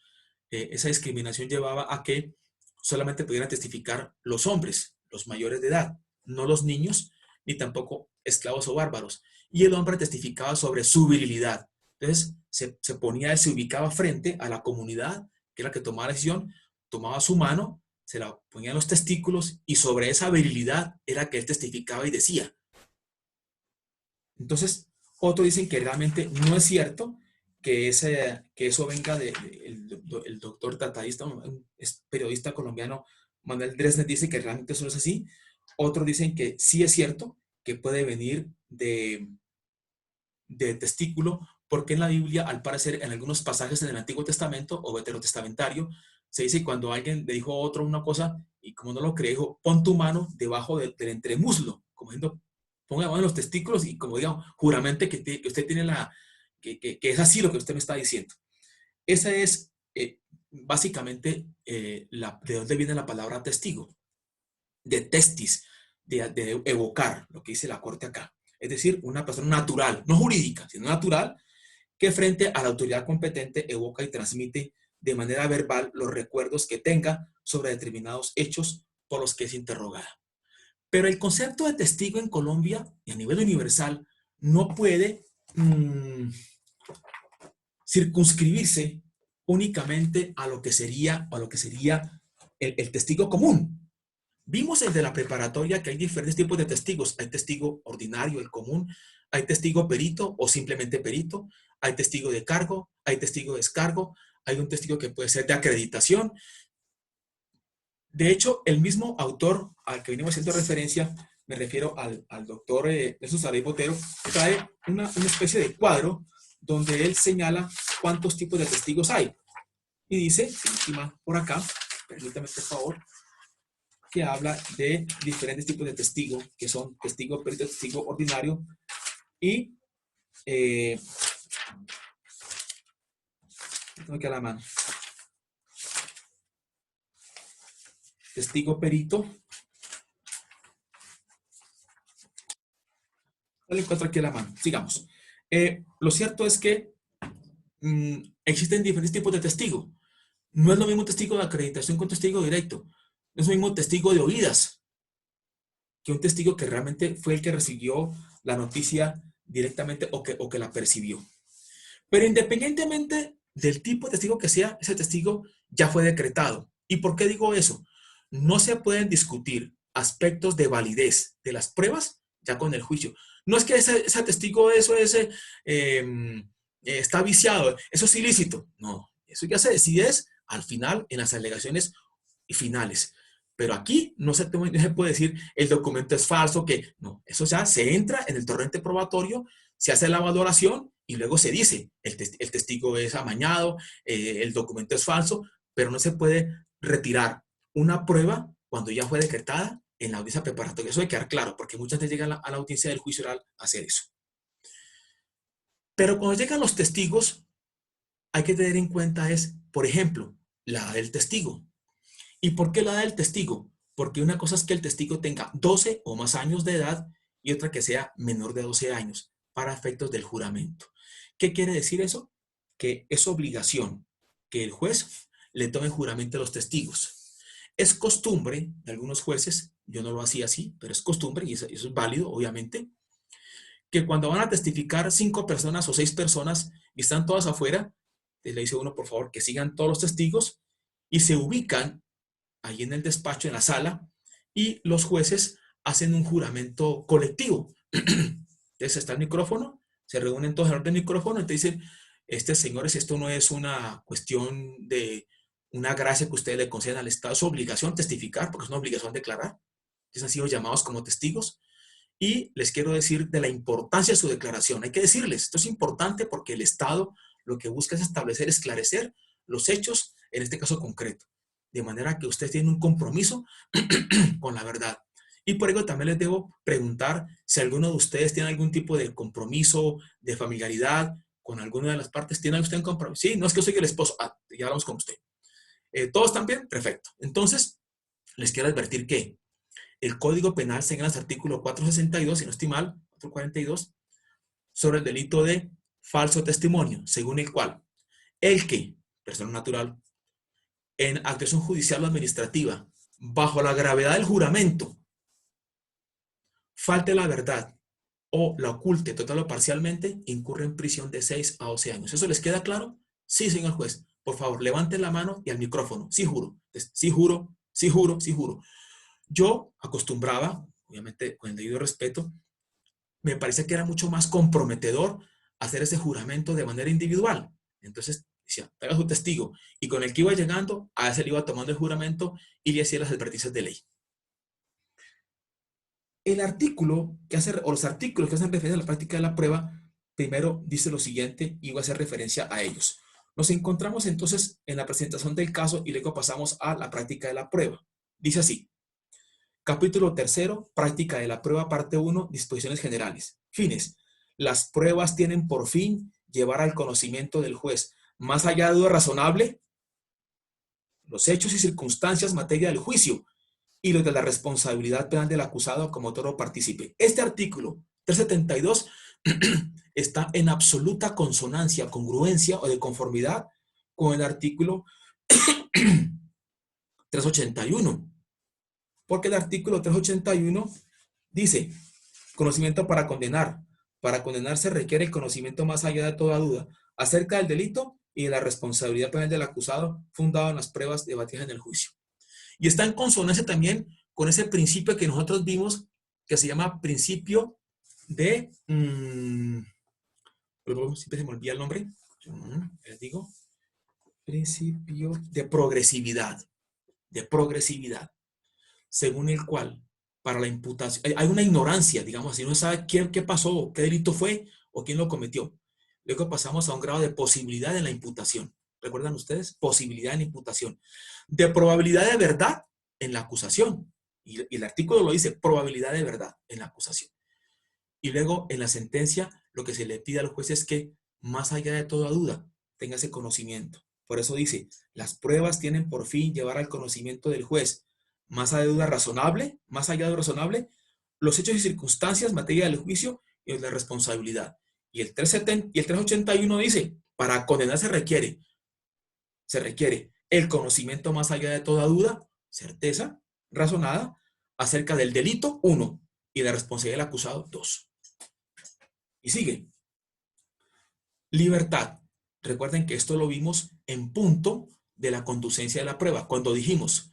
Esa discriminación llevaba a que solamente pudieran testificar los hombres, los mayores de edad, no los niños, ni tampoco esclavos o bárbaros. Y el hombre testificaba sobre su virilidad. Entonces, se ubicaba frente a la comunidad, que era la que tomaba la decisión, tomaba su mano, se la ponía en los testículos y sobre esa virilidad era que él testificaba y decía. Entonces, otros dicen que realmente no es cierto, que eso venga el doctor tratadista, es periodista colombiano, Manuel Dresner, dice que realmente eso no es así. Otros dicen que sí es cierto, que puede venir de testículo, porque en la Biblia, al parecer, en algunos pasajes en el Antiguo Testamento o veterotestamentario, se dice cuando alguien le dijo a otro una cosa y como no lo cree, dijo, pon tu mano debajo del entremuslo, como diciendo, ponga la mano en los testículos y como digamos, juramente que usted tiene que es así lo que usted me está diciendo. Esa es básicamente de dónde viene la palabra testigo, de testis, de evocar, lo que dice la corte acá. Es decir, una persona natural, no jurídica, sino natural, que frente a la autoridad competente evoca y transmite de manera verbal los recuerdos que tenga sobre determinados hechos por los que es interrogada. Pero el concepto de testigo en Colombia y a nivel universal no puede circunscribirse únicamente a lo que sería el testigo común. Vimos desde la preparatoria que hay diferentes tipos de testigos. Hay testigo ordinario, el común, hay testigo perito o simplemente perito, hay testigo de cargo, hay testigo de descargo, hay un testigo que puede ser de acreditación. De hecho, el mismo autor al que venimos haciendo referencia, me refiero al doctor Jesús Saray Botero, trae una especie de cuadro donde él señala cuántos tipos de testigos hay. Y dice, última por acá, permítame por favor, que habla de diferentes tipos de testigo, que son testigo perito, testigo ordinario y tengo que a la mano. Testigo perito. No lo encuentro aquí a la mano. Sigamos. Lo cierto es que existen diferentes tipos de testigo. No es lo mismo testigo de acreditación que un testigo directo. No es lo mismo testigo de oídas que un testigo que realmente fue el que recibió la noticia directamente o que la percibió. Pero independientemente del tipo de testigo que sea, ese testigo ya fue decretado. ¿Y por qué digo eso? No se pueden discutir aspectos de validez de las pruebas ya con el juicio. No es que ese testigo, eso está viciado, eso es ilícito. No, eso ya se decide al final en las alegaciones finales. Pero aquí no se puede decir el documento es falso, que no, eso ya se entra en el torrente probatorio, se hace la valoración y luego se dice el testigo es amañado, el documento es falso, pero no se puede retirar una prueba cuando ya fue decretada en la audiencia preparatoria. Eso debe quedar claro, porque muchas veces llegan a la audiencia del juicio oral a hacer eso. Pero cuando llegan los testigos, hay que tener en cuenta por ejemplo, la edad del testigo. ¿Y por qué la edad del testigo? Porque una cosa es que el testigo tenga 12 o más años de edad y otra que sea menor de 12 años para efectos del juramento. ¿Qué quiere decir eso? Que es obligación que el juez le tome juramento a los testigos. Es costumbre de algunos jueces, yo no lo hacía así, pero es costumbre y eso es válido, obviamente, que cuando van a testificar 5 personas o 6 personas y están todas afuera, le dice uno, por favor, que sigan todos los testigos y se ubican ahí en el despacho, en la sala, y los jueces hacen un juramento colectivo. Entonces está el micrófono, se reúnen todos alrededor del micrófono y te dicen, señores, esto no es una cuestión de una gracia que ustedes le conceden al Estado, es su obligación testificar, porque es una obligación declarar. Entonces han sido llamados como testigos. Y les quiero decir de la importancia de su declaración. Hay que decirles, esto es importante porque el Estado lo que busca es establecer, esclarecer los hechos, en este caso concreto. De manera que usted tiene un compromiso con la verdad. Y por ello también les debo preguntar si alguno de ustedes tiene algún tipo de compromiso, de familiaridad con alguna de las partes. ¿Tiene usted un compromiso? Sí, no es que yo soy el esposo. Ah, ya hablamos con usted. ¿Todos están bien? Perfecto. Entonces, les quiero advertir que el Código Penal señala el artículo 462, si no estoy mal, 442, sobre el delito de falso testimonio, según el cual el que, persona natural, en actuación judicial o administrativa, bajo la gravedad del juramento, falte la verdad o la oculte total o parcialmente, incurre en prisión de 6 a 12 años. ¿Eso les queda claro? Sí, señor juez. Por favor, levanten la mano y al micrófono. Sí juro. Sí juro, sí juro, sí juro. Yo acostumbraba, obviamente con el debido respeto, me parece que era mucho más comprometedor hacer ese juramento de manera individual. Entonces decía, traiga su testigo. Y con el que iba llegando, a ese le iba tomando el juramento y le hacía las advertencias de ley. El artículo que hace, o los artículos que hacen referencia a la práctica de la prueba, primero dice lo siguiente y voy a hacer referencia a ellos. Nos encontramos entonces en la presentación del caso y luego pasamos a la práctica de la prueba. Dice así: capítulo tercero, práctica de la prueba, parte 1, disposiciones generales. Fines. Las pruebas tienen por fin llevar al conocimiento del juez, más allá de duda razonable, los hechos y circunstancias materia del juicio y los de la responsabilidad penal del acusado como autor o partícipe. Este artículo 372 está en absoluta consonancia, congruencia o de conformidad con el artículo 381. Porque el artículo 381 dice: conocimiento para condenar. Para condenar se requiere el conocimiento más allá de toda duda acerca del delito y de la responsabilidad penal del acusado fundado en las pruebas debatidas en el juicio. Y está en consonancia también con ese principio que nosotros vimos que se llama principio de... siempre se me olvida el nombre. Les digo. Principio de progresividad. De progresividad. Según el cual, para la imputación, hay una ignorancia, digamos así, no se sabe qué pasó, qué delito fue o quién lo cometió. Luego pasamos a un grado de posibilidad en la imputación. ¿Recuerdan ustedes? Posibilidad en la imputación. De probabilidad de verdad en la acusación. Y el artículo lo dice: probabilidad de verdad en la acusación. Y luego en la sentencia lo que se le pide al juez es que, más allá de toda duda, tenga ese conocimiento. Por eso dice: las pruebas tienen por fin llevar al conocimiento del juez, más allá de duda razonable, los hechos y circunstancias materia del juicio y la responsabilidad. Y el 370 y el 381 dice: para condenar se requiere el conocimiento más allá de toda duda, certeza razonada, acerca del delito, 1, y la responsabilidad del acusado, 2. Y sigue. Libertad. Recuerden que esto lo vimos en punto de la conducencia de la prueba, cuando dijimos: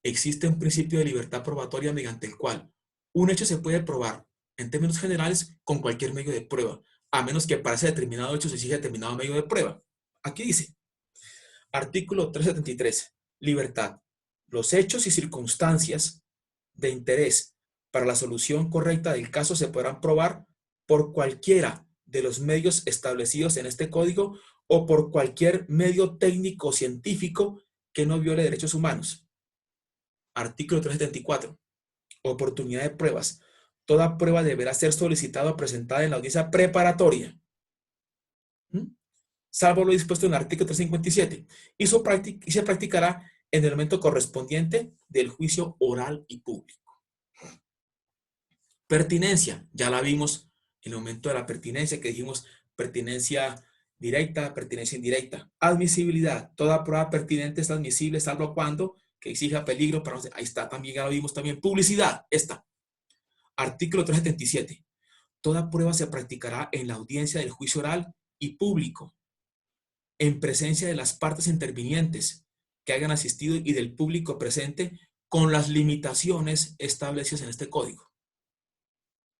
existe un principio de libertad probatoria mediante el cual un hecho se puede probar, en términos generales, con cualquier medio de prueba, a menos que para ese determinado hecho se exija determinado medio de prueba. Aquí dice, artículo 373, libertad. Los hechos y circunstancias de interés para la solución correcta del caso se podrán probar por cualquiera de los medios establecidos en este código o por cualquier medio técnico o científico que no viole derechos humanos. Artículo 374. Oportunidad de pruebas. Toda prueba deberá ser solicitada o presentada en la audiencia preparatoria, salvo lo dispuesto en el artículo 357, y se practicará en el momento correspondiente del juicio oral y público. Pertinencia, ya la vimos en el momento de la pertinencia, que dijimos pertinencia directa, pertinencia indirecta. Admisibilidad, toda prueba pertinente es admisible, salvo cuando que exija peligro para... Ahí está, también ya lo vimos también. Publicidad, esta. Artículo 377. Toda prueba se practicará en la audiencia del juicio oral y público, en presencia de las partes intervinientes que hayan asistido y del público presente, con las limitaciones establecidas en este código.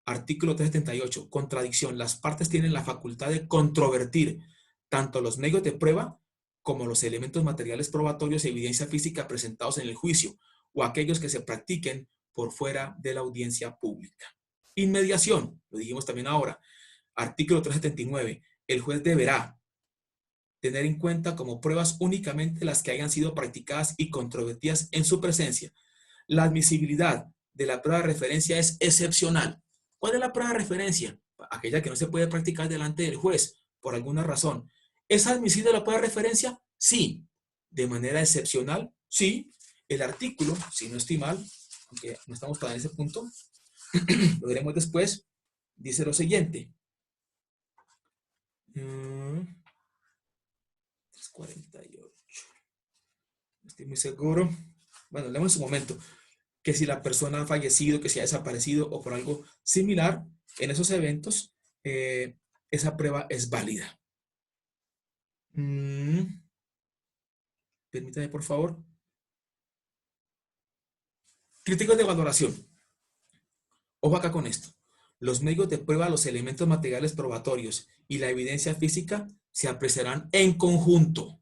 Artículo 378. Contradicción. Las partes tienen la facultad de controvertir tanto los medios de prueba como los elementos materiales probatorios y evidencia física presentados en el juicio o aquellos que se practiquen por fuera de la audiencia pública. Inmediación. Lo dijimos también ahora. Artículo 379. El juez deberá tener en cuenta como pruebas únicamente las que hayan sido practicadas y controvertidas en su presencia. La admisibilidad de la prueba de referencia es excepcional. ¿Cuál es la prueba de referencia? Aquella que no se puede practicar delante del juez por alguna razón. ¿Es admisible la prueba de referencia? Sí. ¿De manera excepcional? Sí. El artículo, si no estoy mal, aunque no estamos para ese punto, lo veremos después, dice lo siguiente. 348. No estoy muy seguro. Bueno, leemos en su momento. Que si la persona ha fallecido, que si ha desaparecido o por algo similar, en esos eventos, esa prueba es válida. Permítame, por favor. Críticos de valoración. Ojo acá con esto. Los medios de prueba, los elementos materiales probatorios y la evidencia física se apreciarán en conjunto.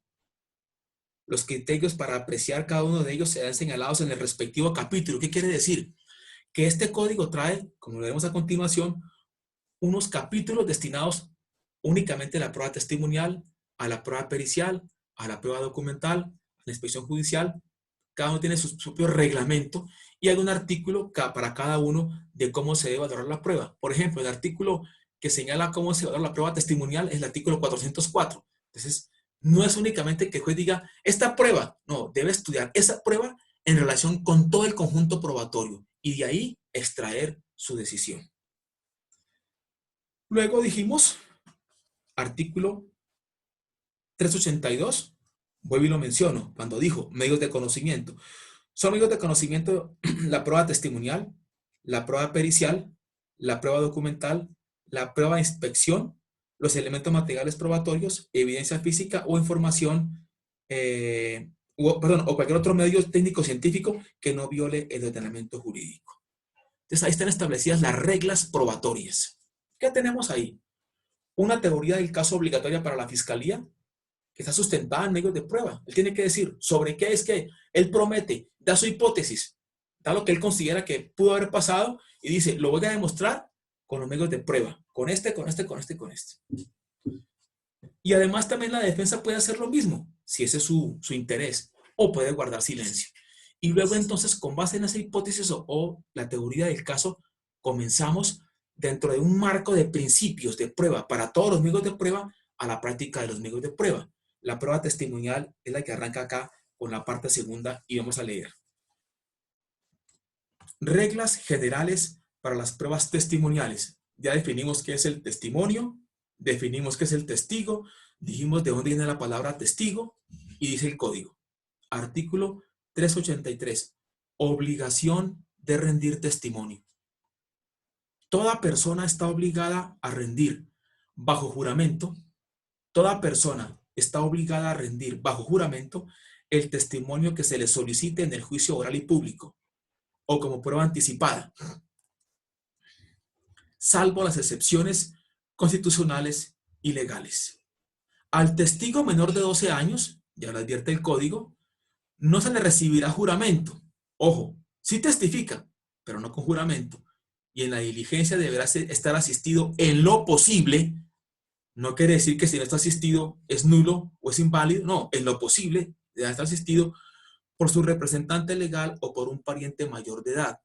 Los criterios para apreciar cada uno de ellos serán señalados en el respectivo capítulo. ¿Qué quiere decir? Que este código trae, como lo veremos a continuación, unos capítulos destinados únicamente la prueba testimonial, a la prueba pericial, a la prueba documental, a la inspección judicial. Cada uno tiene su propio reglamento y hay un artículo para cada uno de cómo se debe valorar la prueba. Por ejemplo, el artículo que señala cómo se valora la prueba testimonial es el artículo 404. Entonces, no es únicamente que el juez diga, esta prueba, no, debe estudiar esa prueba en relación con todo el conjunto probatorio y de ahí extraer su decisión. Luego dijimos, artículo 382, vuelvo y lo menciono, cuando dijo medios de conocimiento. Son medios de conocimiento la prueba testimonial, la prueba pericial, la prueba documental, la prueba de inspección, los elementos materiales probatorios, evidencia física o información, o cualquier otro medio técnico-científico que no viole el ordenamiento jurídico. Entonces ahí están establecidas las reglas probatorias. ¿Qué tenemos ahí? Una teoría del caso obligatoria para la fiscalía, que está sustentada en medios de prueba. Él tiene que decir sobre qué es que él promete, da su hipótesis, da lo que él considera que pudo haber pasado y dice, lo voy a demostrar con los medios de prueba, con este. Y además también la defensa puede hacer lo mismo, si ese es su interés, o puede guardar silencio. Y luego entonces, con base en esa hipótesis o la teoría del caso, comenzamos dentro de un marco de principios de prueba para todos los medios de prueba a la práctica de los medios de prueba. La prueba testimonial es la que arranca acá con la parte segunda y vamos a leer. Reglas generales para las pruebas testimoniales. Ya definimos qué es el testimonio, definimos qué es el testigo, dijimos de dónde viene la palabra testigo y dice el código. Artículo 383. Obligación de rendir testimonio. Toda persona está obligada a rendir bajo juramento. Toda persona está obligada a rendir bajo juramento el testimonio que se le solicite en el juicio oral y público o como prueba anticipada, salvo las excepciones constitucionales y legales. Al testigo menor de 12 años, ya lo advierte el código, no se le recibirá juramento. Ojo, sí testifica, pero no con juramento. Y en la diligencia deberá estar asistido en lo posible. No quiere decir que si no está asistido es nulo o es inválido. No, en lo posible debe estar asistido por su representante legal o por un pariente mayor de edad.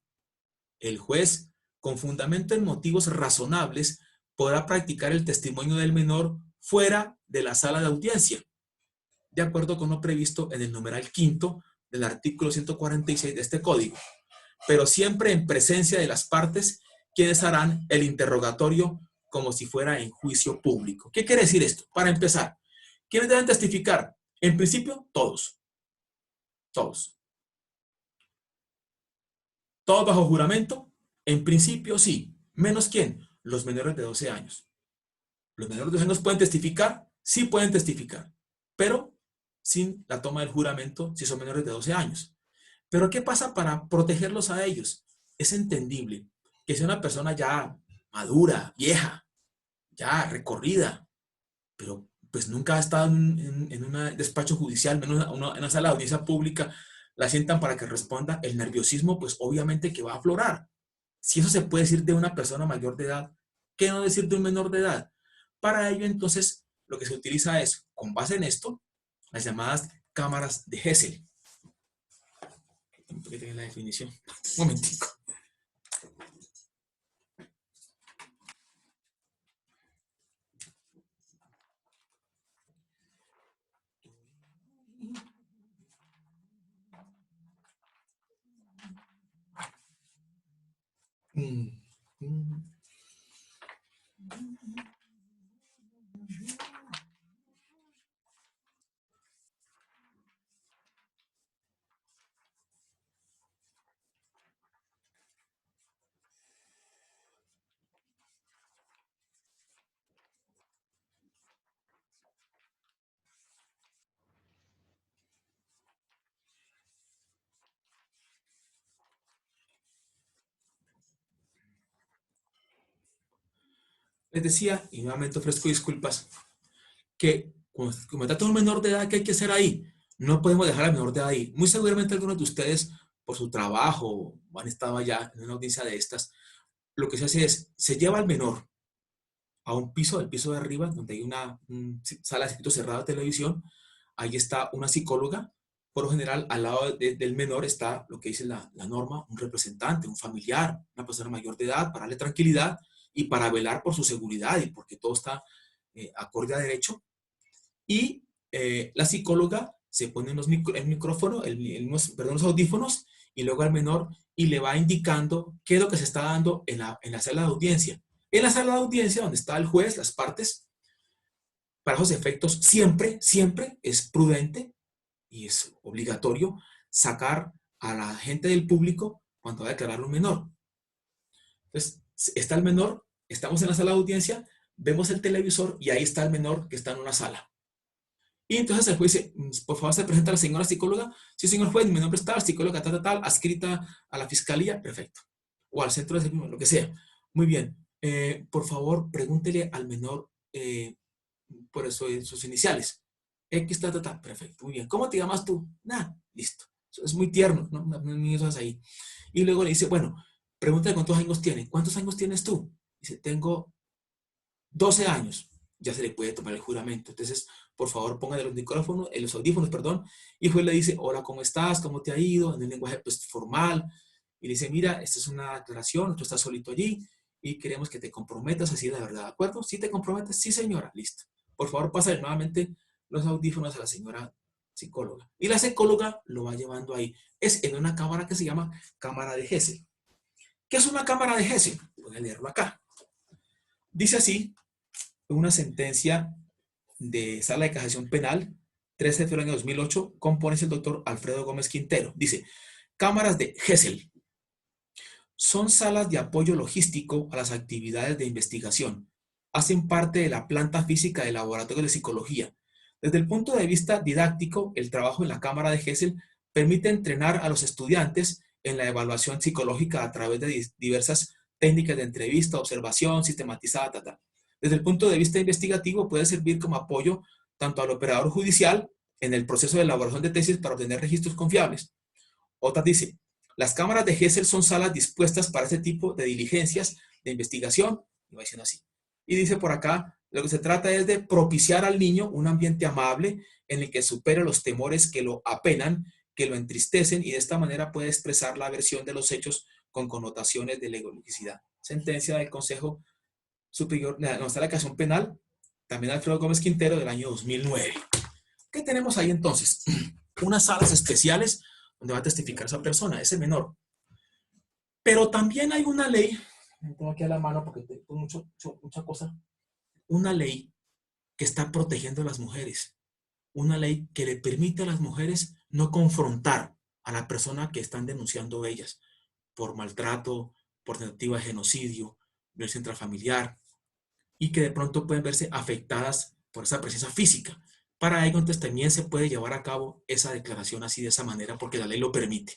El juez, con fundamento en motivos razonables, podrá practicar el testimonio del menor fuera de la sala de audiencia, de acuerdo con lo previsto en el numeral quinto del artículo 146 de este código, pero siempre en presencia de las partes, quienes harán el interrogatorio como si fuera en juicio público. ¿Qué quiere decir esto? Para empezar, ¿quiénes deben testificar? En principio, todos. Todos. ¿Todos bajo juramento? En principio, sí. ¿Menos quién? Los menores de 12 años. ¿Los menores de 12 años pueden testificar? Sí pueden testificar, pero sin la toma del juramento si son menores de 12 años. ¿Pero qué pasa para protegerlos a ellos? Es entendible que sea una persona ya madura, vieja, ya recorrida, pero pues nunca ha estado en un despacho judicial, menos en una sala de audiencia pública, la sientan para que responda, el nerviosismo pues obviamente que va a aflorar. Si eso se puede decir de una persona mayor de edad, ¿qué no decir de un menor de edad? Para ello entonces lo que se utiliza es, con base en esto, las llamadas cámaras de Gesell. Que tenga la definición. Un momentico. Les decía, y nuevamente ofrezco disculpas, que como trata de un menor de edad, ¿qué hay que hacer ahí? No podemos dejar al menor de edad ahí. Muy seguramente algunos de ustedes, por su trabajo, han estado allá en una audiencia de estas, lo que se hace es, se lleva al menor a un piso, del piso de arriba, donde hay una sala de circuito cerrado de televisión. Ahí está una psicóloga. Por lo general, al lado del menor está lo que dice la norma, un representante, un familiar, una persona mayor de edad, para darle tranquilidad y para velar por su seguridad y porque todo está acorde a derecho. Y la psicóloga se pone el micrófono, perdón, los audífonos, y luego al menor y le va indicando qué es lo que se está dando en la sala de audiencia. En la sala de audiencia, donde está el juez, las partes, para esos efectos, siempre, siempre es prudente y es obligatorio sacar a la gente del público cuando va a declarar un menor. Entonces, está el menor, estamos en la sala de audiencia, vemos el televisor y ahí está el menor que está en una sala. Y entonces el juez dice, por favor, se presenta la señora psicóloga. Sí, señor juez, mi nombre es tal, psicóloga tal, adscrita a la fiscalía, perfecto. O al centro de servicio, lo que sea. Muy bien. Por favor, pregúntele al menor por eso, sus iniciales. X, perfecto, muy bien. ¿Cómo te llamas tú? Nada, listo. Eso es muy tierno, no ni eso es ahí. Y luego le dice, bueno, pregúntale cuántos años tiene. ¿Cuántos años tienes tú? Dice, tengo 12 años. Ya se le puede tomar el juramento. Entonces, por favor, póngale los audífonos, perdón, y el juez le dice, hola, ¿cómo estás? ¿Cómo te ha ido? En el lenguaje pues, formal. Y le dice, mira, esta es una declaración, tú estás solito allí y queremos que te comprometas así de la verdad, ¿de acuerdo? ¿Sí te comprometes? Sí, señora, listo. Por favor, pásale nuevamente los audífonos a la señora psicóloga. Y la psicóloga lo va llevando ahí. Es en una cámara que se llama cámara de Gesell. ¿Qué es una cámara de Gesell? Voy a leerlo acá. Dice así, una sentencia de Sala de Casación Penal, 13 de febrero del año 2008, compone el doctor Alfredo Gómez Quintero. Dice, cámaras de Gesell son salas de apoyo logístico a las actividades de investigación. Hacen parte de la planta física del laboratorio de psicología. Desde el punto de vista didáctico, el trabajo en la cámara de Gesell permite entrenar a los estudiantes en la evaluación psicológica a través de diversas técnicas de entrevista, observación, sistematizada, Desde el punto de vista investigativo, puede servir como apoyo tanto al operador judicial en el proceso de elaboración de tesis para obtener registros confiables. Otra dice, las cámaras de Gesell son salas dispuestas para este tipo de diligencias de investigación, y va diciendo así. Y dice por acá, lo que se trata es de propiciar al niño un ambiente amable en el que supere los temores que lo apenan, que lo entristecen, y de esta manera puede expresar la versión de los hechos con connotaciones de legalicidad. Sentencia del Consejo Superior de la Sala de Casación Penal, también Alfredo Gómez Quintero, del año 2009. ¿Qué tenemos ahí entonces? Unas salas especiales donde va a testificar esa persona, ese menor. Pero también hay una ley, me tengo aquí a la mano porque tengo mucha cosa, una ley que está protegiendo a las mujeres, una ley que le permite a las mujeres no confrontar a la persona que están denunciando ellas por maltrato, por tentativa de genocidio, violencia intrafamiliar, y que de pronto pueden verse afectadas por esa presencia física. Para ello, entonces, también se puede llevar a cabo esa declaración así de esa manera porque la ley lo permite.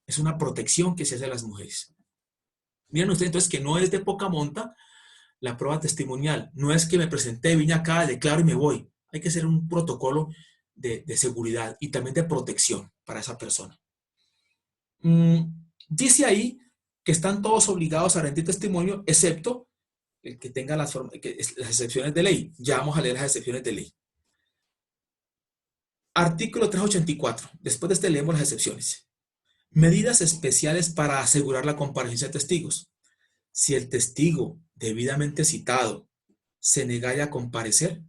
Es una protección que se hace a las mujeres. Miren ustedes entonces que no es de poca monta la prueba testimonial. No es que me presenté, vine acá, declaro y me voy. Hay que hacer un protocolo de seguridad y también de protección para esa persona. Dice ahí que están todos obligados a rendir testimonio, excepto el que tenga las excepciones de ley. Ya vamos a leer las excepciones de ley. Artículo 384. Después de este leemos las excepciones. Medidas especiales para asegurar la comparecencia de testigos. Si el testigo debidamente citado se negara a comparecer,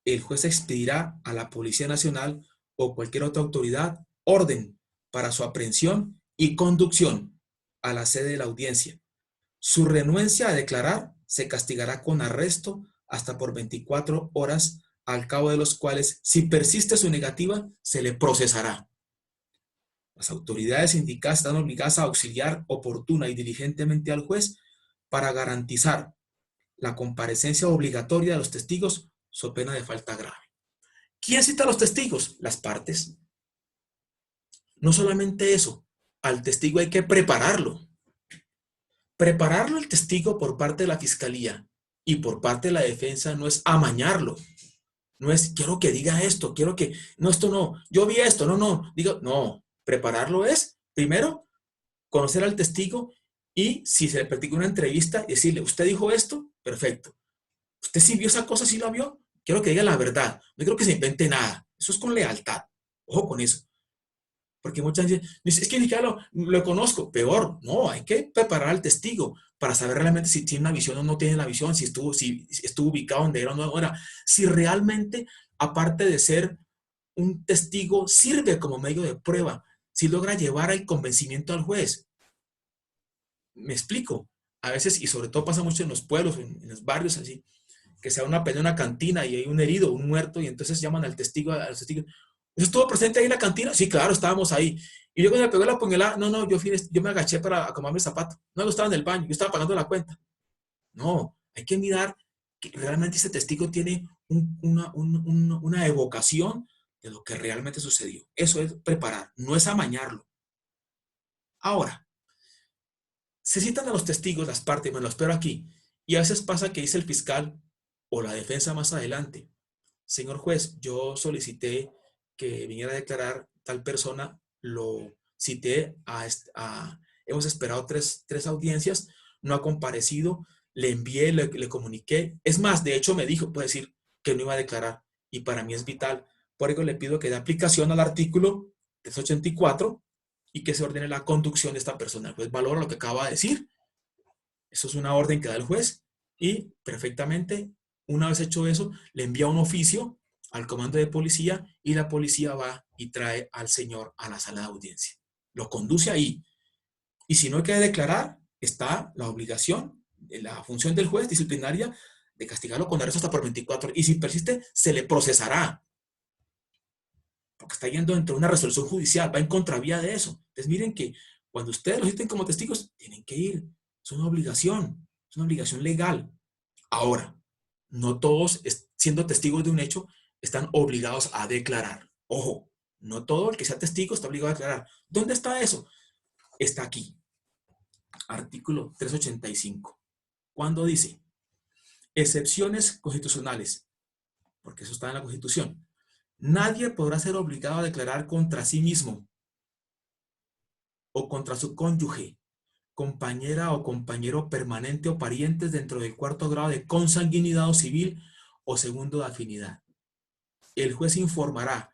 el juez expedirá a la Policía Nacional o cualquier otra autoridad orden para su aprehensión y conducción a la sede de la audiencia. Su renuencia a declarar se castigará con arresto hasta por 24 horas, al cabo de los cuales, si persiste su negativa, se le procesará. Las autoridades indicadas están obligadas a auxiliar oportuna y diligentemente al juez para garantizar la comparecencia obligatoria de los testigos so pena de falta grave. ¿Quién cita a los testigos? Las partes. No solamente eso, al testigo hay que prepararlo. Prepararlo el testigo por parte de la fiscalía y por parte de la defensa no es amañarlo. No es, quiero que diga esto, quiero que, no, esto no, yo vi esto, no, digo, no. Prepararlo es, primero, conocer al testigo y si se le practica una entrevista, decirle, ¿usted dijo esto? Perfecto. ¿Usted sí vio esa cosa, sí la vio? Quiero que diga la verdad, no quiero que se invente nada. Eso es con lealtad. Ojo con eso. Porque muchas veces dicen, es que ni siquiera lo conozco. Peor, no, hay que preparar al testigo para saber realmente si tiene una visión o no tiene la visión, si estuvo ubicado donde era o no era. Si realmente, aparte de ser un testigo, sirve como medio de prueba, si logra llevar al convencimiento al juez. Me explico. A veces, y sobre todo pasa mucho en los pueblos, en los barrios así, que sea una pelea en una cantina y hay un herido, un muerto, y entonces llaman al testigo, ¿usted estuvo presente ahí en la cantina? Sí, claro, estábamos ahí. Y yo cuando me pegó la puñalada, no, yo me agaché para acomodarme el zapato. No, yo estaba en el baño, yo estaba pagando la cuenta. No, hay que mirar que realmente ese testigo tiene una evocación de lo que realmente sucedió. Eso es preparar, no es amañarlo. Ahora, se citan a los testigos, las partes, me lo espero aquí, y a veces pasa que dice el fiscal o la defensa más adelante, señor juez, yo solicité que viniera a declarar tal persona, lo cité hemos esperado tres audiencias, no ha comparecido, le envié, le comuniqué, es más, de hecho me dijo, puede decir que no iba a declarar, y para mí es vital, por ello le pido que dé aplicación al artículo 384 y que se ordene la conducción de esta persona. El juez valora lo que acaba de decir, eso es una orden que da el juez, y perfectamente, una vez hecho eso, le envía un oficio al comando de policía y la policía va y trae al señor a la sala de audiencia. Lo conduce ahí. Y si no quiere declarar, está la obligación, la función del juez disciplinaria de castigarlo con arresto hasta por 24 horas. Y si persiste, se le procesará. Porque está yendo dentro de una resolución judicial, va en contravía de eso. Entonces miren que cuando ustedes lo citen como testigos, tienen que ir. Es una obligación legal. Ahora, no todos, siendo testigos de un hecho, están obligados a declarar. Ojo, no todo el que sea testigo está obligado a declarar. ¿Dónde está eso? Está aquí. Artículo 385. Cuando dice, excepciones constitucionales, porque eso está en la Constitución, nadie podrá ser obligado a declarar contra sí mismo o contra su cónyuge, compañera o compañero permanente o parientes dentro del cuarto grado de consanguinidad o civil o segundo de afinidad. El juez informará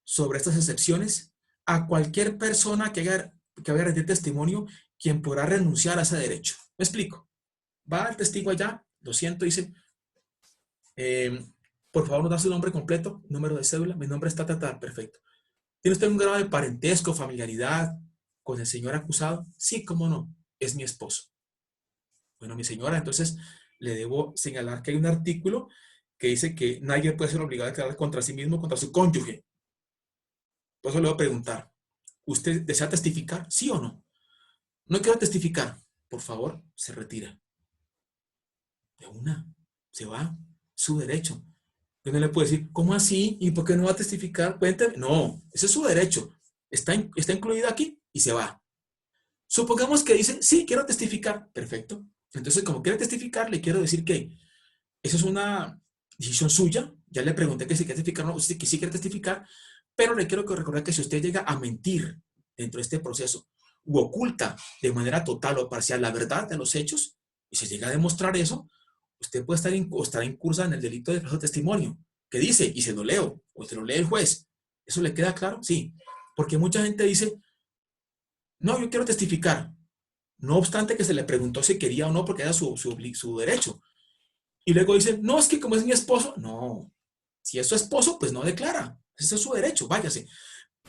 sobre estas excepciones a cualquier persona que vaya a rendir testimonio, quien podrá renunciar a ese derecho. ¿Me explico? Va el testigo allá, lo siento, dice, eh, por favor, nos da su nombre completo, número de cédula, mi nombre está tal, perfecto. ¿Tiene usted un grado de parentesco, familiaridad con el señor acusado? Sí, cómo no, es mi esposo. Bueno, mi señora, entonces le debo señalar que hay un artículo que dice que nadie puede ser obligado a declarar contra sí mismo, contra su cónyuge. Por eso le voy a preguntar, ¿usted desea testificar? ¿Sí o no? No quiero testificar. Por favor, se retira. De una, se va, su derecho. Yo no le puedo decir, ¿cómo así? ¿Y por qué no va a testificar? Cuénteme. No, ese es su derecho. Está incluido aquí y se va. Supongamos que dice, sí, quiero testificar. Perfecto. Entonces, como quiere testificar, le quiero decir que eso es una decisión suya. Ya le pregunté que si quiere testificar o no, que sí quiere testificar, pero le quiero recordar que si usted llega a mentir dentro de este proceso u oculta de manera total o parcial la verdad de los hechos, y se llega a demostrar eso, usted puede estar incursa en el delito de falso testimonio. ¿Qué dice? Y se lo leo, o se lo lee el juez. ¿Eso le queda claro? Sí. Porque mucha gente dice, no, yo quiero testificar. No obstante que se le preguntó si quería o no, porque era su derecho. Y luego dice, no, es que como es mi esposo, no. Si es su esposo, pues no declara. Ese es su derecho, váyase.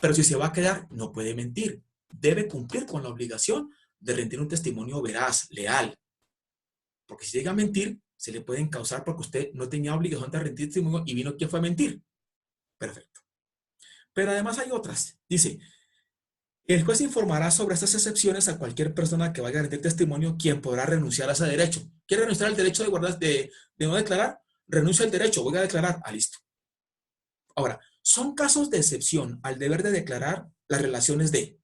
Pero si se va a quedar, no puede mentir. Debe cumplir con la obligación de rendir un testimonio veraz, leal. Porque si llega a mentir, se le pueden causar porque usted no tenía obligación de rendir testimonio y vino quien fue a mentir. Perfecto. Pero además hay otras. Dice, el juez informará sobre estas excepciones a cualquier persona que vaya a rendir testimonio, quien podrá renunciar a ese derecho. ¿Quiere renunciar al derecho de no declarar? Renuncia al derecho, voy a declarar. Ah, listo. Ahora, son casos de excepción al deber de declarar las relaciones de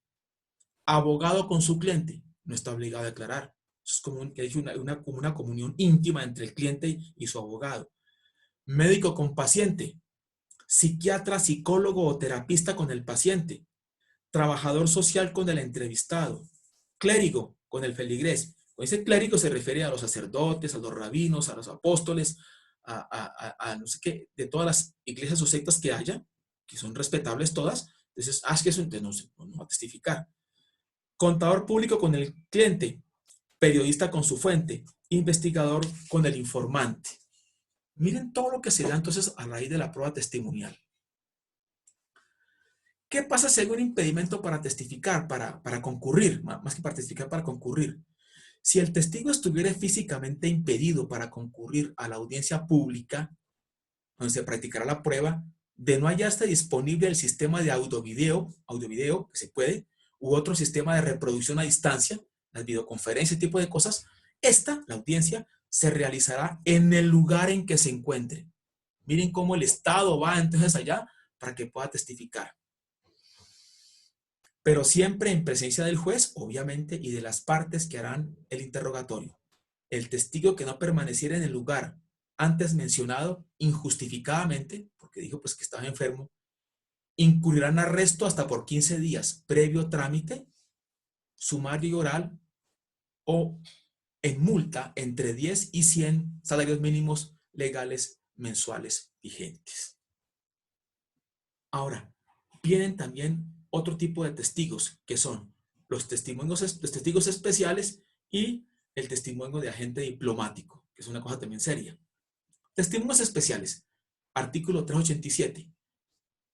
abogado con su cliente. No está obligado a declarar. Es como que hay una comunión íntima entre el cliente y su abogado. Médico con paciente. Psiquiatra, psicólogo o terapista con el paciente. Trabajador social con el entrevistado. Clérigo con el feligrés. Cuando dice clérigo se refiere a los sacerdotes, a los rabinos, a los apóstoles, a no sé qué, de todas las iglesias o sectas que haya, que son respetables todas. Entonces, que eso entonces no va a testificar. Contador público con el cliente, periodista con su fuente, investigador con el informante. Miren todo lo que se da entonces a raíz de la prueba testimonial. ¿Qué pasa si hay un impedimento para testificar, para concurrir? Más que para testificar, para concurrir. Si el testigo estuviera físicamente impedido para concurrir a la audiencia pública, donde se practicará la prueba, de no hallarse disponible el sistema de audio-video, que se puede, u otro sistema de reproducción a distancia, las videoconferencias, tipo de cosas, la audiencia, se realizará en el lugar en que se encuentre. Miren cómo el Estado va entonces allá para que pueda testificar. Pero siempre en presencia del juez, obviamente, y de las partes que harán el interrogatorio. El testigo que no permaneciera en el lugar antes mencionado injustificadamente, porque dijo pues que estaba enfermo, incurrirá en arresto hasta por 15 días, previo trámite, sumario y oral, o en multa entre 10 y 100 salarios mínimos legales mensuales vigentes. Ahora, vienen también otro tipo de testigos, que son los testigos especiales y el testimonio de agente diplomático, que es una cosa también seria. Testimonios especiales. Artículo 387.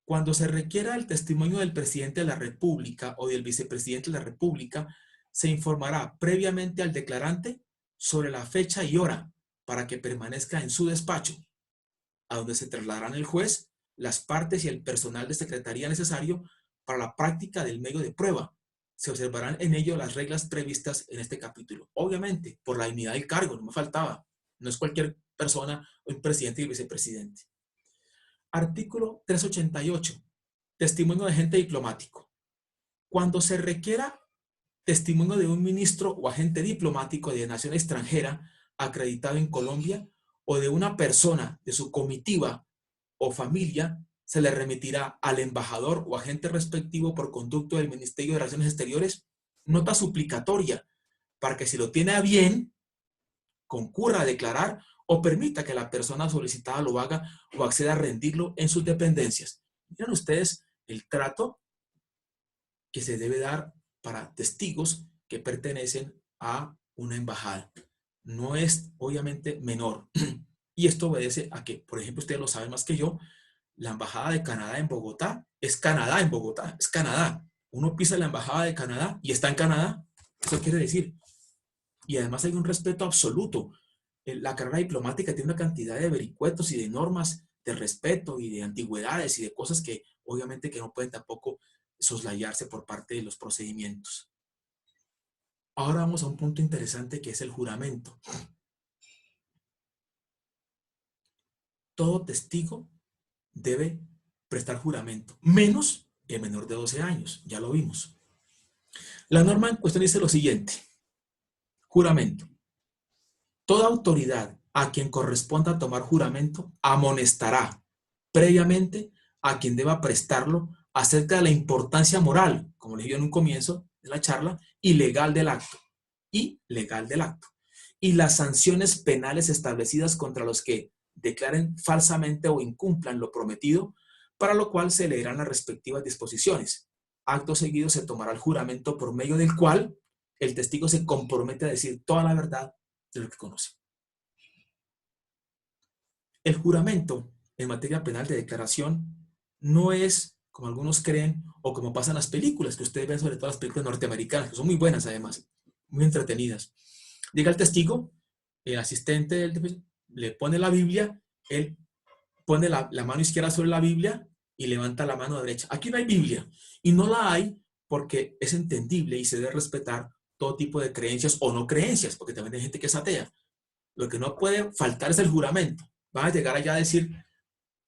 Cuando se requiera el testimonio del presidente de la República o del vicepresidente de la República, se informará previamente al declarante sobre la fecha y hora para que permanezca en su despacho, a donde se trasladarán el juez, las partes y el personal de secretaría necesario para la práctica del medio de prueba. Se observarán en ello las reglas previstas en este capítulo. Obviamente, por la dignidad del cargo, no me faltaba. No es cualquier persona, un presidente y el vicepresidente. Artículo 388. Testimonio de agente diplomático. Cuando se requiera testimonio de un ministro o agente diplomático de nación extranjera acreditado en Colombia o de una persona de su comitiva o familia, se le remitirá al embajador o agente respectivo por conducto del Ministerio de Relaciones Exteriores nota suplicatoria para que si lo tiene a bien, concurra a declarar o permita que la persona solicitada lo haga o acceda a rendirlo en sus dependencias. Miren ustedes el trato que se debe dar para testigos que pertenecen a una embajada. No es obviamente menor. Y esto obedece a que, por ejemplo, ustedes lo saben más que yo, la embajada de Canadá en Bogotá es Canadá en Bogotá, es Canadá. Uno pisa la embajada de Canadá y está en Canadá. Eso quiere decir. Y además hay un respeto absoluto. La carrera diplomática tiene una cantidad de vericuetos y de normas de respeto y de antigüedades y de cosas que obviamente que no pueden tampoco soslayarse por parte de los procedimientos. Ahora vamos a un punto interesante que es el juramento. Todo testigo debe prestar juramento, menos el menor de 12 años, ya lo vimos. La norma en cuestión dice lo siguiente: juramento. Toda autoridad a quien corresponda tomar juramento amonestará previamente a quien deba prestarlo acerca de la importancia moral, como les dije en un comienzo de la charla, y legal del acto, y las sanciones penales establecidas contra los que declaren falsamente o incumplan lo prometido, para lo cual se leerán las respectivas disposiciones. Acto seguido se tomará el juramento por medio del cual el testigo se compromete a decir toda la verdad de lo que conoce. El juramento en materia penal de declaración no es, como algunos creen, o como pasa en las películas, que ustedes ven, sobre todo las películas norteamericanas, que son muy buenas además, muy entretenidas. Llega el testigo, el asistente le pone la Biblia, él pone la mano izquierda sobre la Biblia y levanta la mano derecha. Aquí no hay Biblia, y no la hay porque es entendible y se debe respetar todo tipo de creencias o no creencias, porque también hay gente que es atea. Lo que no puede faltar es el juramento. Van a llegar allá a decir,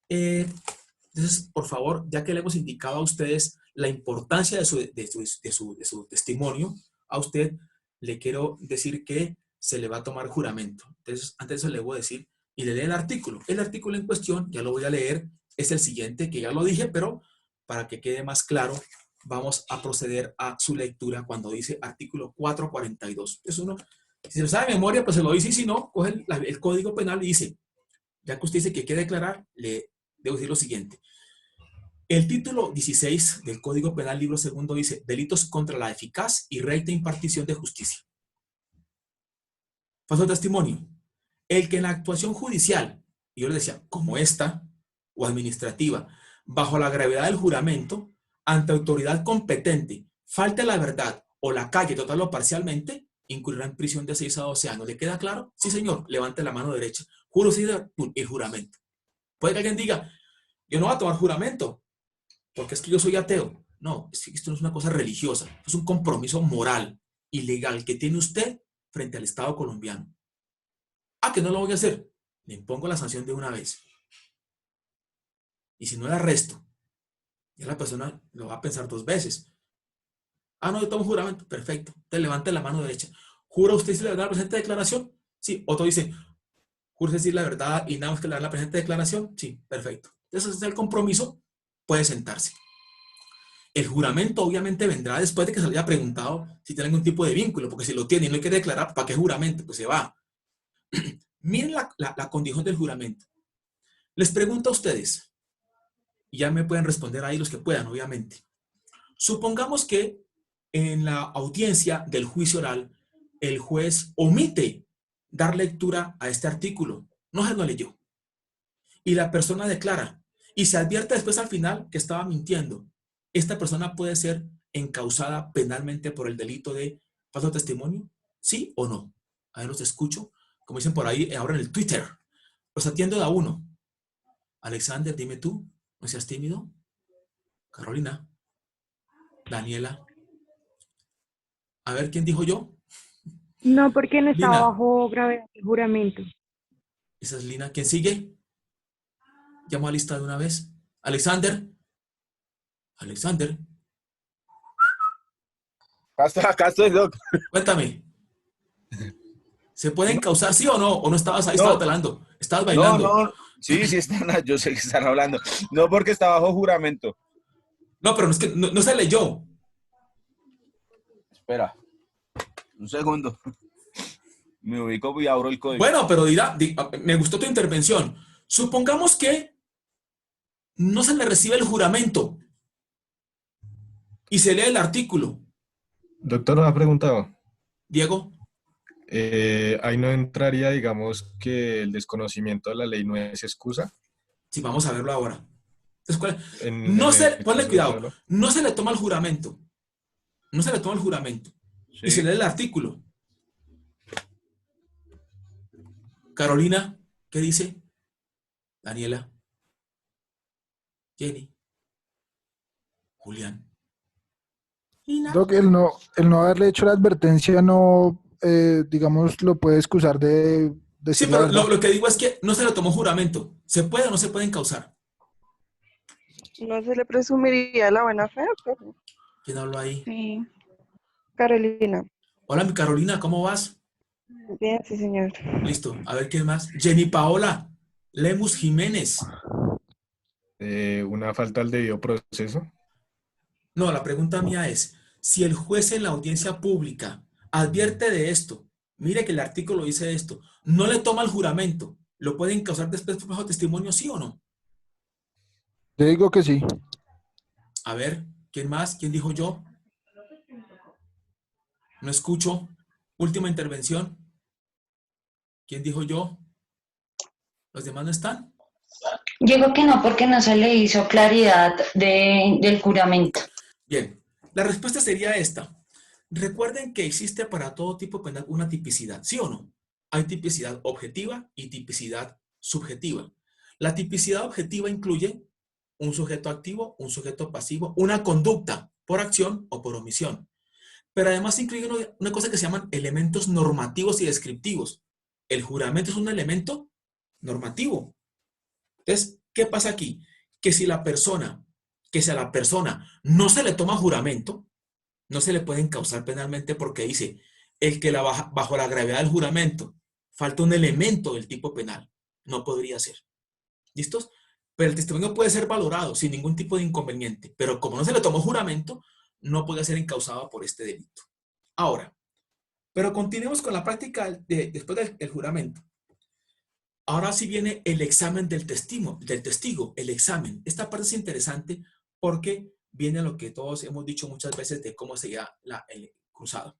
entonces, por favor, ya que le hemos indicado a ustedes la importancia de su testimonio, a usted le quiero decir que se le va a tomar juramento. Entonces, antes de eso le voy a decir, y le lee el artículo. El artículo en cuestión, ya lo voy a leer, es el siguiente, que ya lo dije, pero para que quede más claro, vamos a proceder a su lectura cuando dice artículo 442. Es uno Si se lo sabe de memoria, pues se lo dice, y si no, coge el Código Penal y dice, ya que usted dice que quiere declarar, le debo decir lo siguiente. El título 16 del Código Penal, libro segundo, dice, delitos contra la eficaz y recta impartición de justicia. Falso testimonio. El que en la actuación judicial, y yo le decía, como esta, o administrativa, bajo la gravedad del juramento, ante autoridad competente, falte la verdad o la calle total o parcialmente, incurrirá en prisión de 6 a 12 años. ¿Le queda claro? Sí, señor. Levante la mano derecha. Juro sí, el juramento. Puede que alguien diga, yo no voy a tomar juramento, porque es que yo soy ateo. No, esto no es una cosa religiosa, es un compromiso moral y legal que tiene usted frente al Estado colombiano. Ah, que no lo voy a hacer. Le impongo la sanción de una vez. Y si no, el arresto, ya la persona lo va a pensar 2 veces. Ah, no, yo tomo juramento. Perfecto. Te levante la mano derecha. ¿Jura usted decir la verdad en la presente declaración? Sí. Otro dice, ¿jura decir la verdad y nada más que la presente declaración? Sí. Perfecto. Entonces, ese es el compromiso. Puede sentarse. El juramento obviamente vendrá después de que se le haya preguntado si tiene algún tipo de vínculo, porque si lo tiene y no hay que declarar, ¿para qué juramento? Pues se va. Miren la condición del juramento. Les pregunto a ustedes, y ya me pueden responder ahí los que puedan, obviamente. Supongamos que en la audiencia del juicio oral, el juez omite dar lectura a este artículo. No se lo leyó. Y la persona declara, y se advierte después al final que estaba mintiendo. Esta persona puede ser encausada penalmente por el delito de falso testimonio, ¿sí o no? A ver, los escucho. Como dicen por ahí ahora en el Twitter. Los atiendo de a uno. Alexander, dime tú, no seas tímido. Carolina, Daniela. A ver, ¿quién dijo yo? No, porque no está Lina. bajo gravedad del juramento. Esa es Lina. ¿Quién sigue? Llamo a lista de una vez. Alexander. Alexander, Acá estoy, Doc. cuéntame. ¿Se pueden No, causar sí o no? ¿O no estabas ahí, estabas no, bailando? Estabas no, bailando. no. Sí, sí están, yo sé que están hablando. No porque está bajo juramento. No, pero no es que no se leyó. Espera, un segundo. Me ubico y abro el código. Bueno, pero me gustó tu intervención. Supongamos que no se le recibe el juramento y se lee el artículo. Doctor, nos ha preguntado. Diego, Ahí no entraría, digamos, que el desconocimiento de la ley no es excusa. sí, vamos a verlo ahora. Entonces, En el ponle caso de cuidado, Pablo. no se le toma el juramento. No se le toma el juramento. Y se Sí. lee el artículo. Carolina, ¿qué dice? Daniela, Jenny, Julián, Lina. Doc, el no haberle hecho la advertencia no, digamos, lo puede excusar de Sí, decir la pero verdad. lo que digo es que no se le tomó juramento. ¿Se puede o no se puede encausar? ¿No se le presumiría la buena fe? ¿O ¿Quién habló ahí? sí. Carolina. Hola, mi Carolina, ¿cómo vas? Bien, sí, señor. Listo. A ver, ¿quién más? Jenny Paola, Lemus Jiménez. Una falta al debido proceso. No, la pregunta mía es, si el juez en la audiencia pública advierte de esto, mire que el artículo dice esto, no le toma el juramento, ¿lo puede encausar después por bajo testimonio, sí o no? Yo digo que sí. A ver, ¿quién más? ¿Quién dijo yo? No escucho. Última intervención. ¿Quién dijo yo? ¿Los demás no están? Digo que no, porque no se le hizo claridad del juramento. Bien, la respuesta sería esta. Recuerden que existe para todo tipo penal una tipicidad, ¿sí o no? Hay tipicidad objetiva y tipicidad subjetiva. La tipicidad objetiva incluye un sujeto activo, un sujeto pasivo, una conducta por acción o por omisión. Pero además incluye una cosa que se llaman elementos normativos y descriptivos. El juramento es un elemento normativo. Entonces, ¿qué pasa aquí? Que si a la persona no se le toma juramento, no se le puede encausar penalmente porque dice, el que bajo la gravedad del juramento falta un elemento del tipo penal. No podría ser. ¿Listos? Pero el testimonio puede ser valorado sin ningún tipo de inconveniente, pero como no se le tomó juramento, no puede ser encausado por este delito. Ahora, Pero continuemos con la práctica después del juramento. Ahora sí viene el examen del testigo, el examen. Esta parte es interesante porque viene lo que todos hemos dicho muchas veces de cómo sería el cruzado.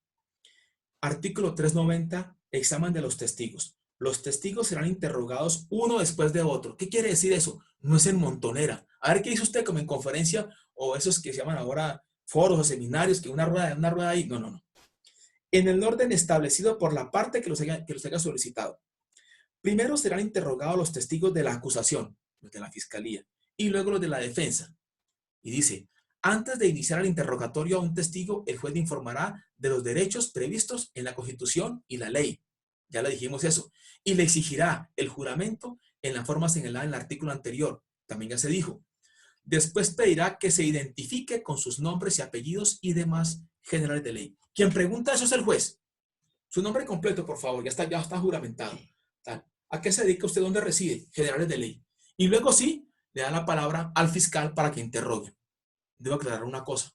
Artículo 390, examen de los testigos. Los testigos serán interrogados uno después de otro. ¿Qué quiere decir eso? No es en montonera. A ver, ¿qué dice usted como en conferencia o esos que se llaman ahora foros o seminarios, que una rueda ahí? No, no, no. En el orden establecido por la parte que los haya solicitado. Primero serán interrogados los testigos de la acusación, los de la fiscalía, y luego los de la defensa. Y dice, antes de iniciar el interrogatorio a un testigo, el juez le informará de los derechos previstos en la Constitución y la ley. Ya le dijimos eso. Y le exigirá el juramento en la forma señalada en el artículo anterior. También ya se dijo. Después pedirá que se identifique con sus nombres y apellidos y demás generales de ley. Quien pregunta eso es el juez. Su nombre completo, por favor, ya está juramentado. ¿A qué se dedica usted? ¿Dónde reside? Generales de ley. Y luego sí, le da la palabra al fiscal para que interrogue. Debo aclarar una cosa.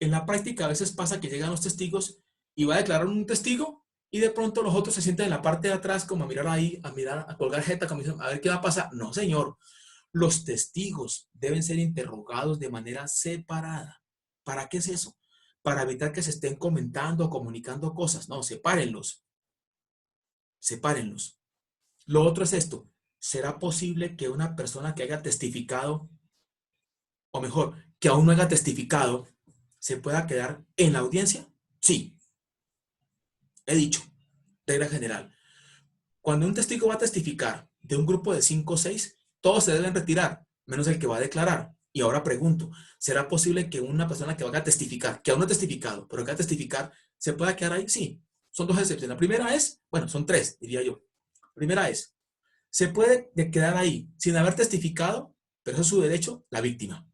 En la práctica a veces pasa que llegan los testigos y va a declarar un testigo y de pronto los otros se sientan en la parte de atrás como a mirar ahí, a colgar jeta, como dicen, a ver qué va a pasar. No, señor. Los testigos deben ser interrogados de manera separada. ¿Para qué es eso? Para evitar que se estén comentando o comunicando cosas. No, sepárenlos. Sepárenlos. Lo otro es esto. ¿Será posible que una persona que haya testificado, o mejor, que aún no haya testificado, se pueda quedar en la audiencia? Sí. He dicho, regla general. Cuando un testigo va a testificar de un grupo de 5 o 6, todos se deben retirar, menos el que va a declarar. Y ahora pregunto, ¿será posible que una persona que vaya a testificar, que aún no ha testificado, pero que va a testificar, se pueda quedar ahí? Sí. Son dos excepciones. La primera es, bueno, son tres, diría yo. La primera es, se puede quedar ahí sin haber testificado, pero eso es su derecho, la víctima.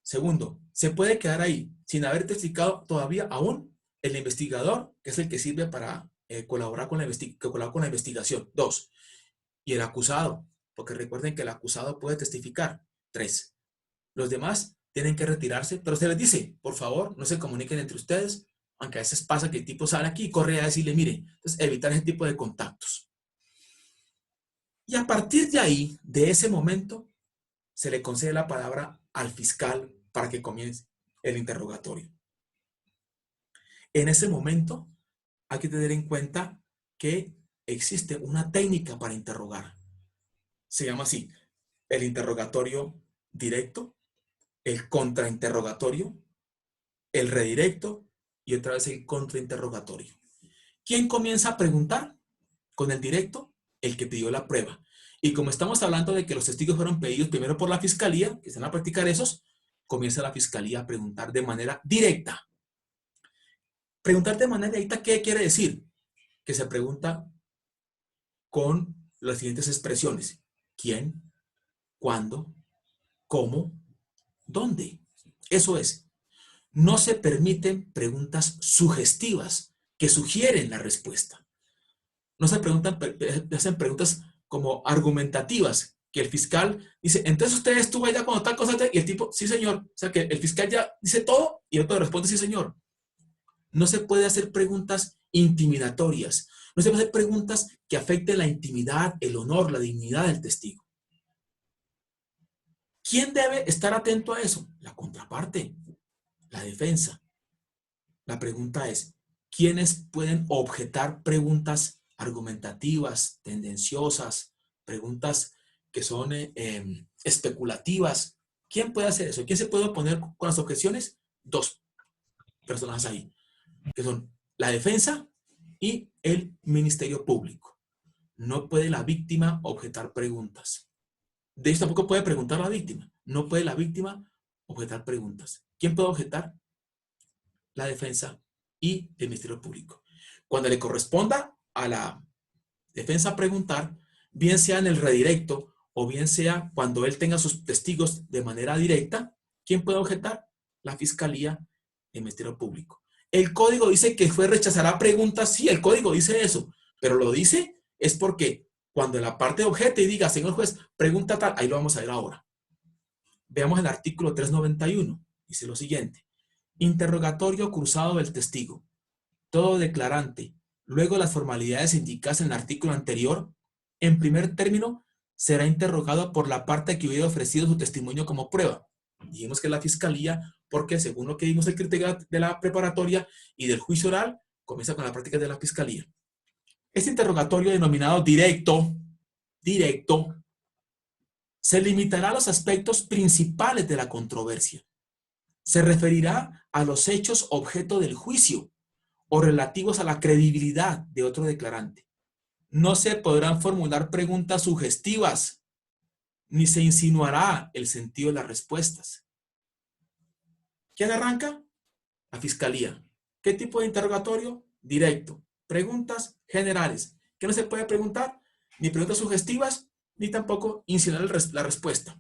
Segundo, se puede quedar ahí sin haber testificado todavía aún el investigador, que es el que sirve para colaborar con la investigación. 2. Y el acusado, porque recuerden que el acusado puede testificar. 3. Los demás tienen que retirarse, pero se les dice, por favor, no se comuniquen entre ustedes, aunque a veces pasa que el tipo sale aquí y corre a decirle, mire, entonces evitar ese tipo de contactos. Y a partir de ahí, de ese momento, se le concede la palabra al fiscal para que comience el interrogatorio. En ese momento, hay que tener en cuenta que existe una técnica para interrogar. Se llama así, el interrogatorio directo, el contrainterrogatorio, el redirecto y otra vez el contrainterrogatorio. ¿Quién comienza a preguntar? Con el directo, el que pidió la prueba. Y como estamos hablando de que los testigos fueron pedidos primero por la fiscalía, que están a practicar esos, comienza la fiscalía a preguntar de manera directa. Preguntar de manera directa, ¿qué quiere decir? Que se pregunta con las siguientes expresiones. ¿Quién? ¿Cuándo? ¿Cómo? ¿Dónde? Eso es. No se permiten preguntas sugestivas que sugieren la respuesta. No se hacen preguntas como argumentativas, que el fiscal dice, entonces usted estuvo allá cuando tal cosa, y el tipo, sí señor. O sea que el fiscal ya dice todo y el otro responde, sí señor. No se puede hacer preguntas intimidatorias. No se puede hacer preguntas que afecten la intimidad, el honor, la dignidad del testigo. ¿Quién debe estar atento a eso? La contraparte, la defensa. La pregunta es, ¿quiénes pueden objetar preguntas argumentativas, tendenciosas, preguntas que son especulativas? ¿Quién puede hacer eso? ¿Quién se puede oponer con las objeciones? 2 personas ahí, que son la defensa y el Ministerio Público. No puede la víctima objetar preguntas. De hecho, tampoco puede preguntar la víctima. No puede la víctima objetar preguntas. ¿Quién puede objetar? La defensa y el Ministerio Público. Cuando le corresponda a la defensa preguntar, bien sea en el redirecto o bien sea cuando él tenga sus testigos de manera directa, ¿quién puede objetar? La Fiscalía y el Ministerio Público. El código dice que el juez rechazará preguntas. Sí, el código dice eso, pero lo dice es porque cuando la parte objete y diga, señor juez, pregunta tal, ahí lo vamos a ver ahora. Veamos el artículo 391. Dice lo siguiente. Interrogatorio cruzado del testigo. todo declarante, luego las formalidades indicadas en el artículo anterior, en primer término, será interrogado por la parte que hubiera ofrecido su testimonio como prueba. Dijimos que la fiscalía, porque según lo que vimos el criterio de la preparatoria y del juicio oral, comienza con la práctica de la fiscalía. Este interrogatorio denominado directo, se limitará a los aspectos principales de la controversia. Se referirá a los hechos objeto del juicio o relativos a la credibilidad de otro declarante. No se podrán formular preguntas sugestivas, ni se insinuará el sentido de las respuestas. ¿Quién arranca? La fiscalía. ¿Qué tipo de interrogatorio? Directo. Preguntas generales. ¿Qué no se puede preguntar? Ni preguntas sugestivas, ni tampoco insinuar la respuesta.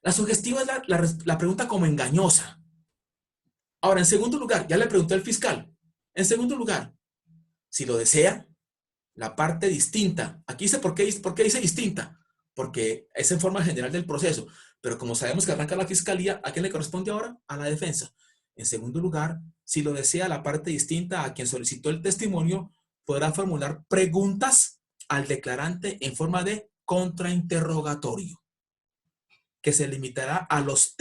La sugestiva es la pregunta como engañosa. Ahora, en segundo lugar, ya le pregunté al fiscal. En segundo lugar, si lo desea, la parte distinta. Aquí dice por qué dice distinta. Porque es en forma general del proceso. Pero como sabemos que arranca la fiscalía, ¿a quién le corresponde ahora? A la defensa. En segundo lugar, si lo desea, la parte distinta a quien solicitó el testimonio podrá formular preguntas al declarante en forma de contrainterrogatorio, que se limitará a los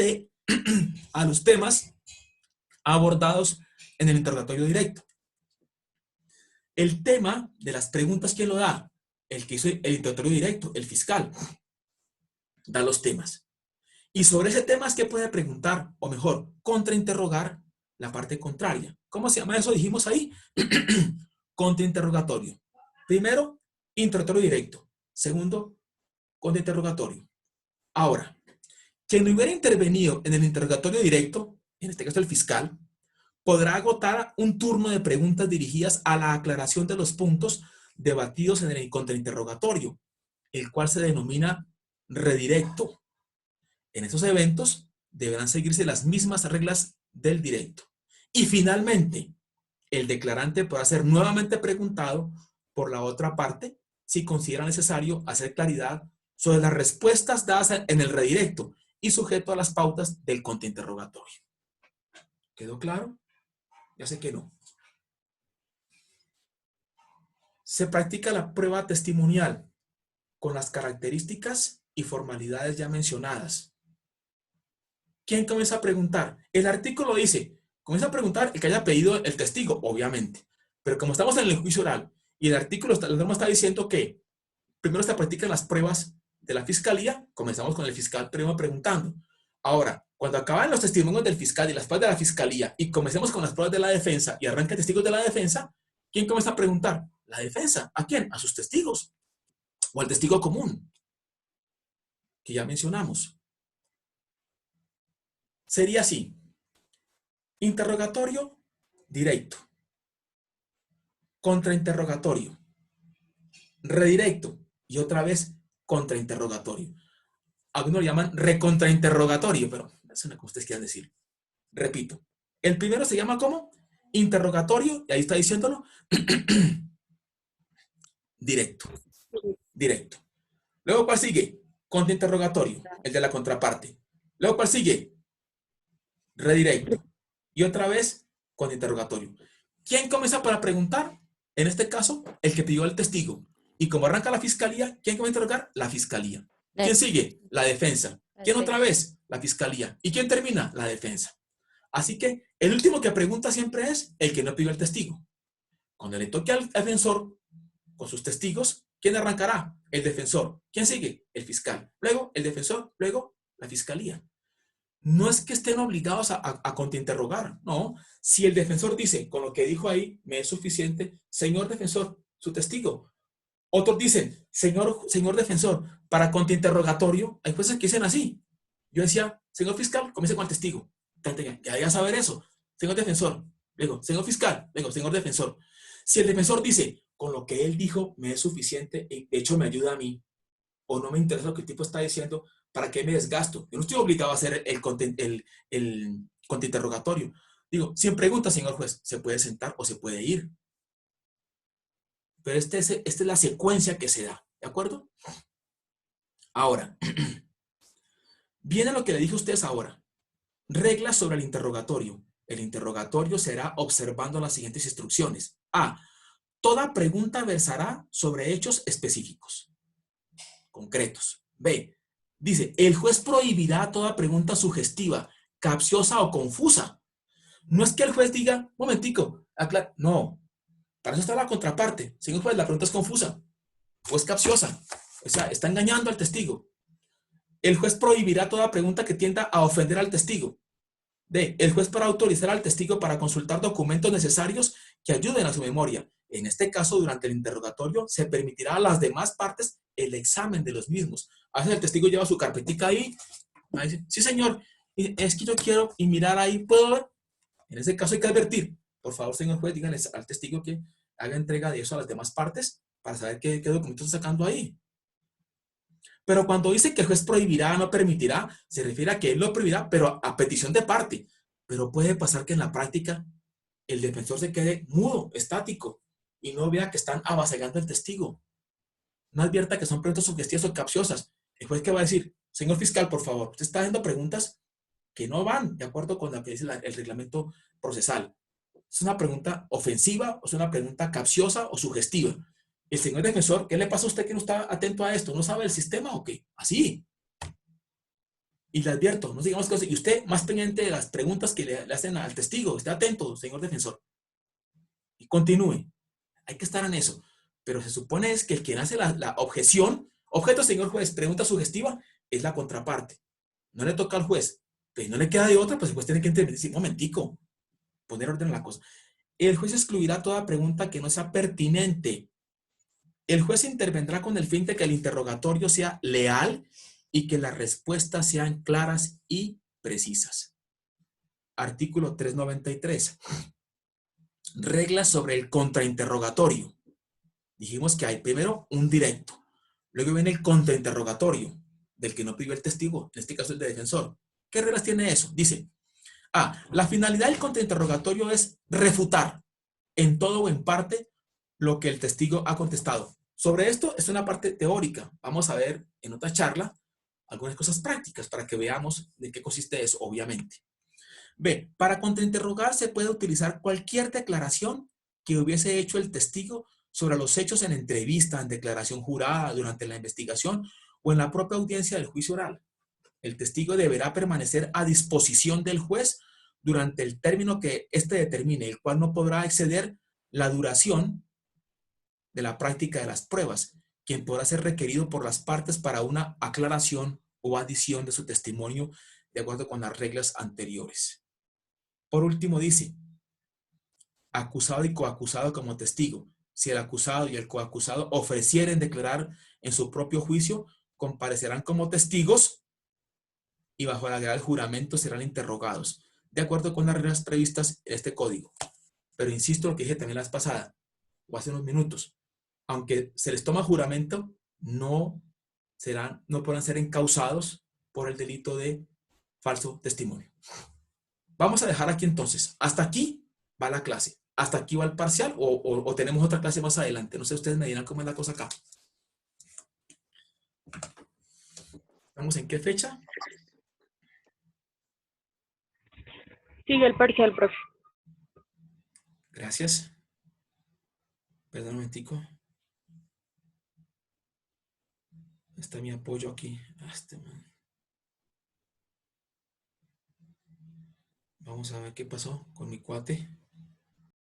temas abordados en el interrogatorio directo. El tema de las preguntas, ¿quién lo da? El que hizo el interrogatorio directo, el fiscal, da los temas. Y sobre ese tema es que puede preguntar, o mejor, contrainterrogar la parte contraria. ¿Cómo se llama eso? Dijimos ahí, contrainterrogatorio. Primero, interrogatorio directo. Segundo, contrainterrogatorio. Ahora, quien no hubiera intervenido en el interrogatorio directo, en este caso el fiscal, podrá agotar un turno de preguntas dirigidas a la aclaración de los puntos debatidos en el contrainterrogatorio, el cual se denomina redirecto. En estos eventos deberán seguirse las mismas reglas del directo. Y finalmente, el declarante podrá ser nuevamente preguntado por la otra parte si considera necesario hacer claridad sobre las respuestas dadas en el redirecto y sujeto a las pautas del contrainterrogatorio. ¿Quedó claro? Ya sé que no. Se practica la prueba testimonial con las características y formalidades ya mencionadas. ¿Quién comienza a preguntar? El artículo dice, comienza a preguntar el que haya pedido el testigo, obviamente. Pero como estamos en el juicio oral y el artículo, la norma está diciendo que primero se practican las pruebas de la fiscalía, comenzamos con el fiscal primero preguntando. Ahora, cuando acaban los testimonios del fiscal y las pruebas de la fiscalía y comencemos con las pruebas de la defensa y arranca testigos de la defensa, ¿quién comienza a preguntar? La defensa. ¿A quién? A sus testigos. O al testigo común, que ya mencionamos. Sería así. Interrogatorio directo. Contrainterrogatorio. Redirecto. Y otra vez contrainterrogatorio. Algunos lo llaman recontrainterrogatorio, pero eso no es como ustedes quieran decir. Repito. El primero se llama ¿cómo? Interrogatorio, y ahí está diciéndolo. Directo. Directo. Luego, ¿cuál sigue? Contrainterrogatorio, el de la contraparte. Luego, ¿cuál sigue? Redirecto. Y otra vez, contrainterrogatorio. ¿Quién comienza para preguntar? En este caso, el que pidió el testigo. Y como arranca la fiscalía, ¿quién comienza a interrogar? La fiscalía. ¿Quién sigue? La defensa. ¿Quién otra vez? La fiscalía. ¿Y quién termina? La defensa. Así que el último que pregunta siempre es el que no pidió el testigo. Cuando le toque al defensor con sus testigos, ¿quién arrancará? El defensor. ¿Quién sigue? El fiscal. Luego el defensor, luego la fiscalía. No es que estén obligados a contrainterrogar, no. Si el defensor dice, con lo que dijo ahí, me es suficiente, señor defensor, su testigo. Otros dicen, señor defensor, para contrainterrogatorio, hay cosas que dicen así. Yo decía, señor fiscal, comience con el testigo. Ya a saber eso. Señor defensor, luego, señor fiscal, luego, señor defensor. Si el defensor dice, con lo que él dijo me es suficiente, de hecho me ayuda a mí, o no me interesa lo que el tipo está diciendo, ¿para qué me desgasto? Yo no estoy obligado a hacer el contrainterrogatorio. Digo, si pregunta, señor juez, se puede sentar o se puede ir. Pero esta es la secuencia que se da, ¿de acuerdo? Ahora, viene lo que le dije a ustedes ahora. Reglas sobre el interrogatorio. El interrogatorio será observando las siguientes instrucciones. A. Toda pregunta versará sobre hechos específicos, concretos. B. Dice, el juez prohibirá toda pregunta sugestiva, capciosa o confusa. No es que el juez diga, momentico, no, para eso está la contraparte. Señor juez, la pregunta es confusa o es capciosa. O sea, está engañando al testigo. El juez prohibirá toda pregunta que tienda a ofender al testigo. D. El juez podrá autorizar al testigo para consultar documentos necesarios que ayuden a su memoria. En este caso, durante el interrogatorio, se permitirá a las demás partes el examen de los mismos. A veces el testigo lleva su carpetica ahí dice, sí señor, es que yo quiero y mirar ahí, ¿puedo ver? En ese caso hay que advertir. Por favor, señor juez, díganle al testigo que haga entrega de eso a las demás partes para saber qué documentos está sacando ahí. Pero cuando dice que el juez prohibirá, no permitirá, se refiere a que él lo prohibirá, pero a petición de parte. Pero puede pasar que en la práctica el defensor se quede mudo, estático, y no vea que están avasallando al testigo. No advierta que son preguntas sugestivas o capciosas. El juez, ¿qué va a decir? Señor fiscal, por favor, usted está haciendo preguntas que no van de acuerdo con lo que dice el reglamento procesal. ¿Es una pregunta ofensiva o es una pregunta capciosa o sugestiva? El señor defensor, ¿qué le pasa a usted que no está atento a esto? ¿No sabe el sistema o qué? Así. Y le advierto, no sigamos cosas. Y usted más pendiente de las preguntas que le hacen al testigo. Esté atento, señor defensor. Y continúe. Hay que estar en eso. Pero se supone es que el quien hace la objeción, objeto, señor juez, pregunta sugestiva, es la contraparte. No le toca al juez. Pero no le queda de otra, pues el juez tiene que intervenir. Decir, momentico, poner orden a la cosa. El juez excluirá toda pregunta que no sea pertinente. El juez intervendrá con el fin de que el interrogatorio sea leal y que las respuestas sean claras y precisas. Artículo 393. Reglas sobre el contrainterrogatorio. Dijimos que hay primero un directo. Luego viene el contrainterrogatorio, del que no pidió el testigo, en este caso el de defensor. ¿Qué reglas tiene eso? Dice, la finalidad del contrainterrogatorio es refutar en todo o en parte lo que el testigo ha contestado. Sobre esto es una parte teórica. Vamos a ver en otra charla algunas cosas prácticas para que veamos de qué consiste eso, obviamente. B. Para contrainterrogar se puede utilizar cualquier declaración que hubiese hecho el testigo sobre los hechos en entrevista, en declaración jurada, durante la investigación o en la propia audiencia del juicio oral. El testigo deberá permanecer a disposición del juez durante el término que éste determine, el cual no podrá exceder la duración de la práctica de las pruebas, quien podrá ser requerido por las partes para una aclaración o adición de su testimonio de acuerdo con las reglas anteriores. Por último dice, acusado y coacusado como testigo. Si el acusado y el coacusado ofrecieren declarar en su propio juicio, comparecerán como testigos y bajo la guía del juramento serán interrogados, de acuerdo con las reglas previstas en este código. Pero insisto lo que dije también la vez pasada, o hace unos minutos, aunque se les toma juramento, no podrán ser encausados por el delito de falso testimonio. Vamos a dejar aquí entonces. Hasta aquí va la clase. Hasta aquí va el parcial o tenemos otra clase más adelante. No sé, ustedes me dirán cómo es la cosa acá. ¿Estamos en qué fecha? Sigue el parcial, profe. Gracias. Perdón un momentico. Está mi apoyo aquí. Vamos a ver qué pasó con mi cuate.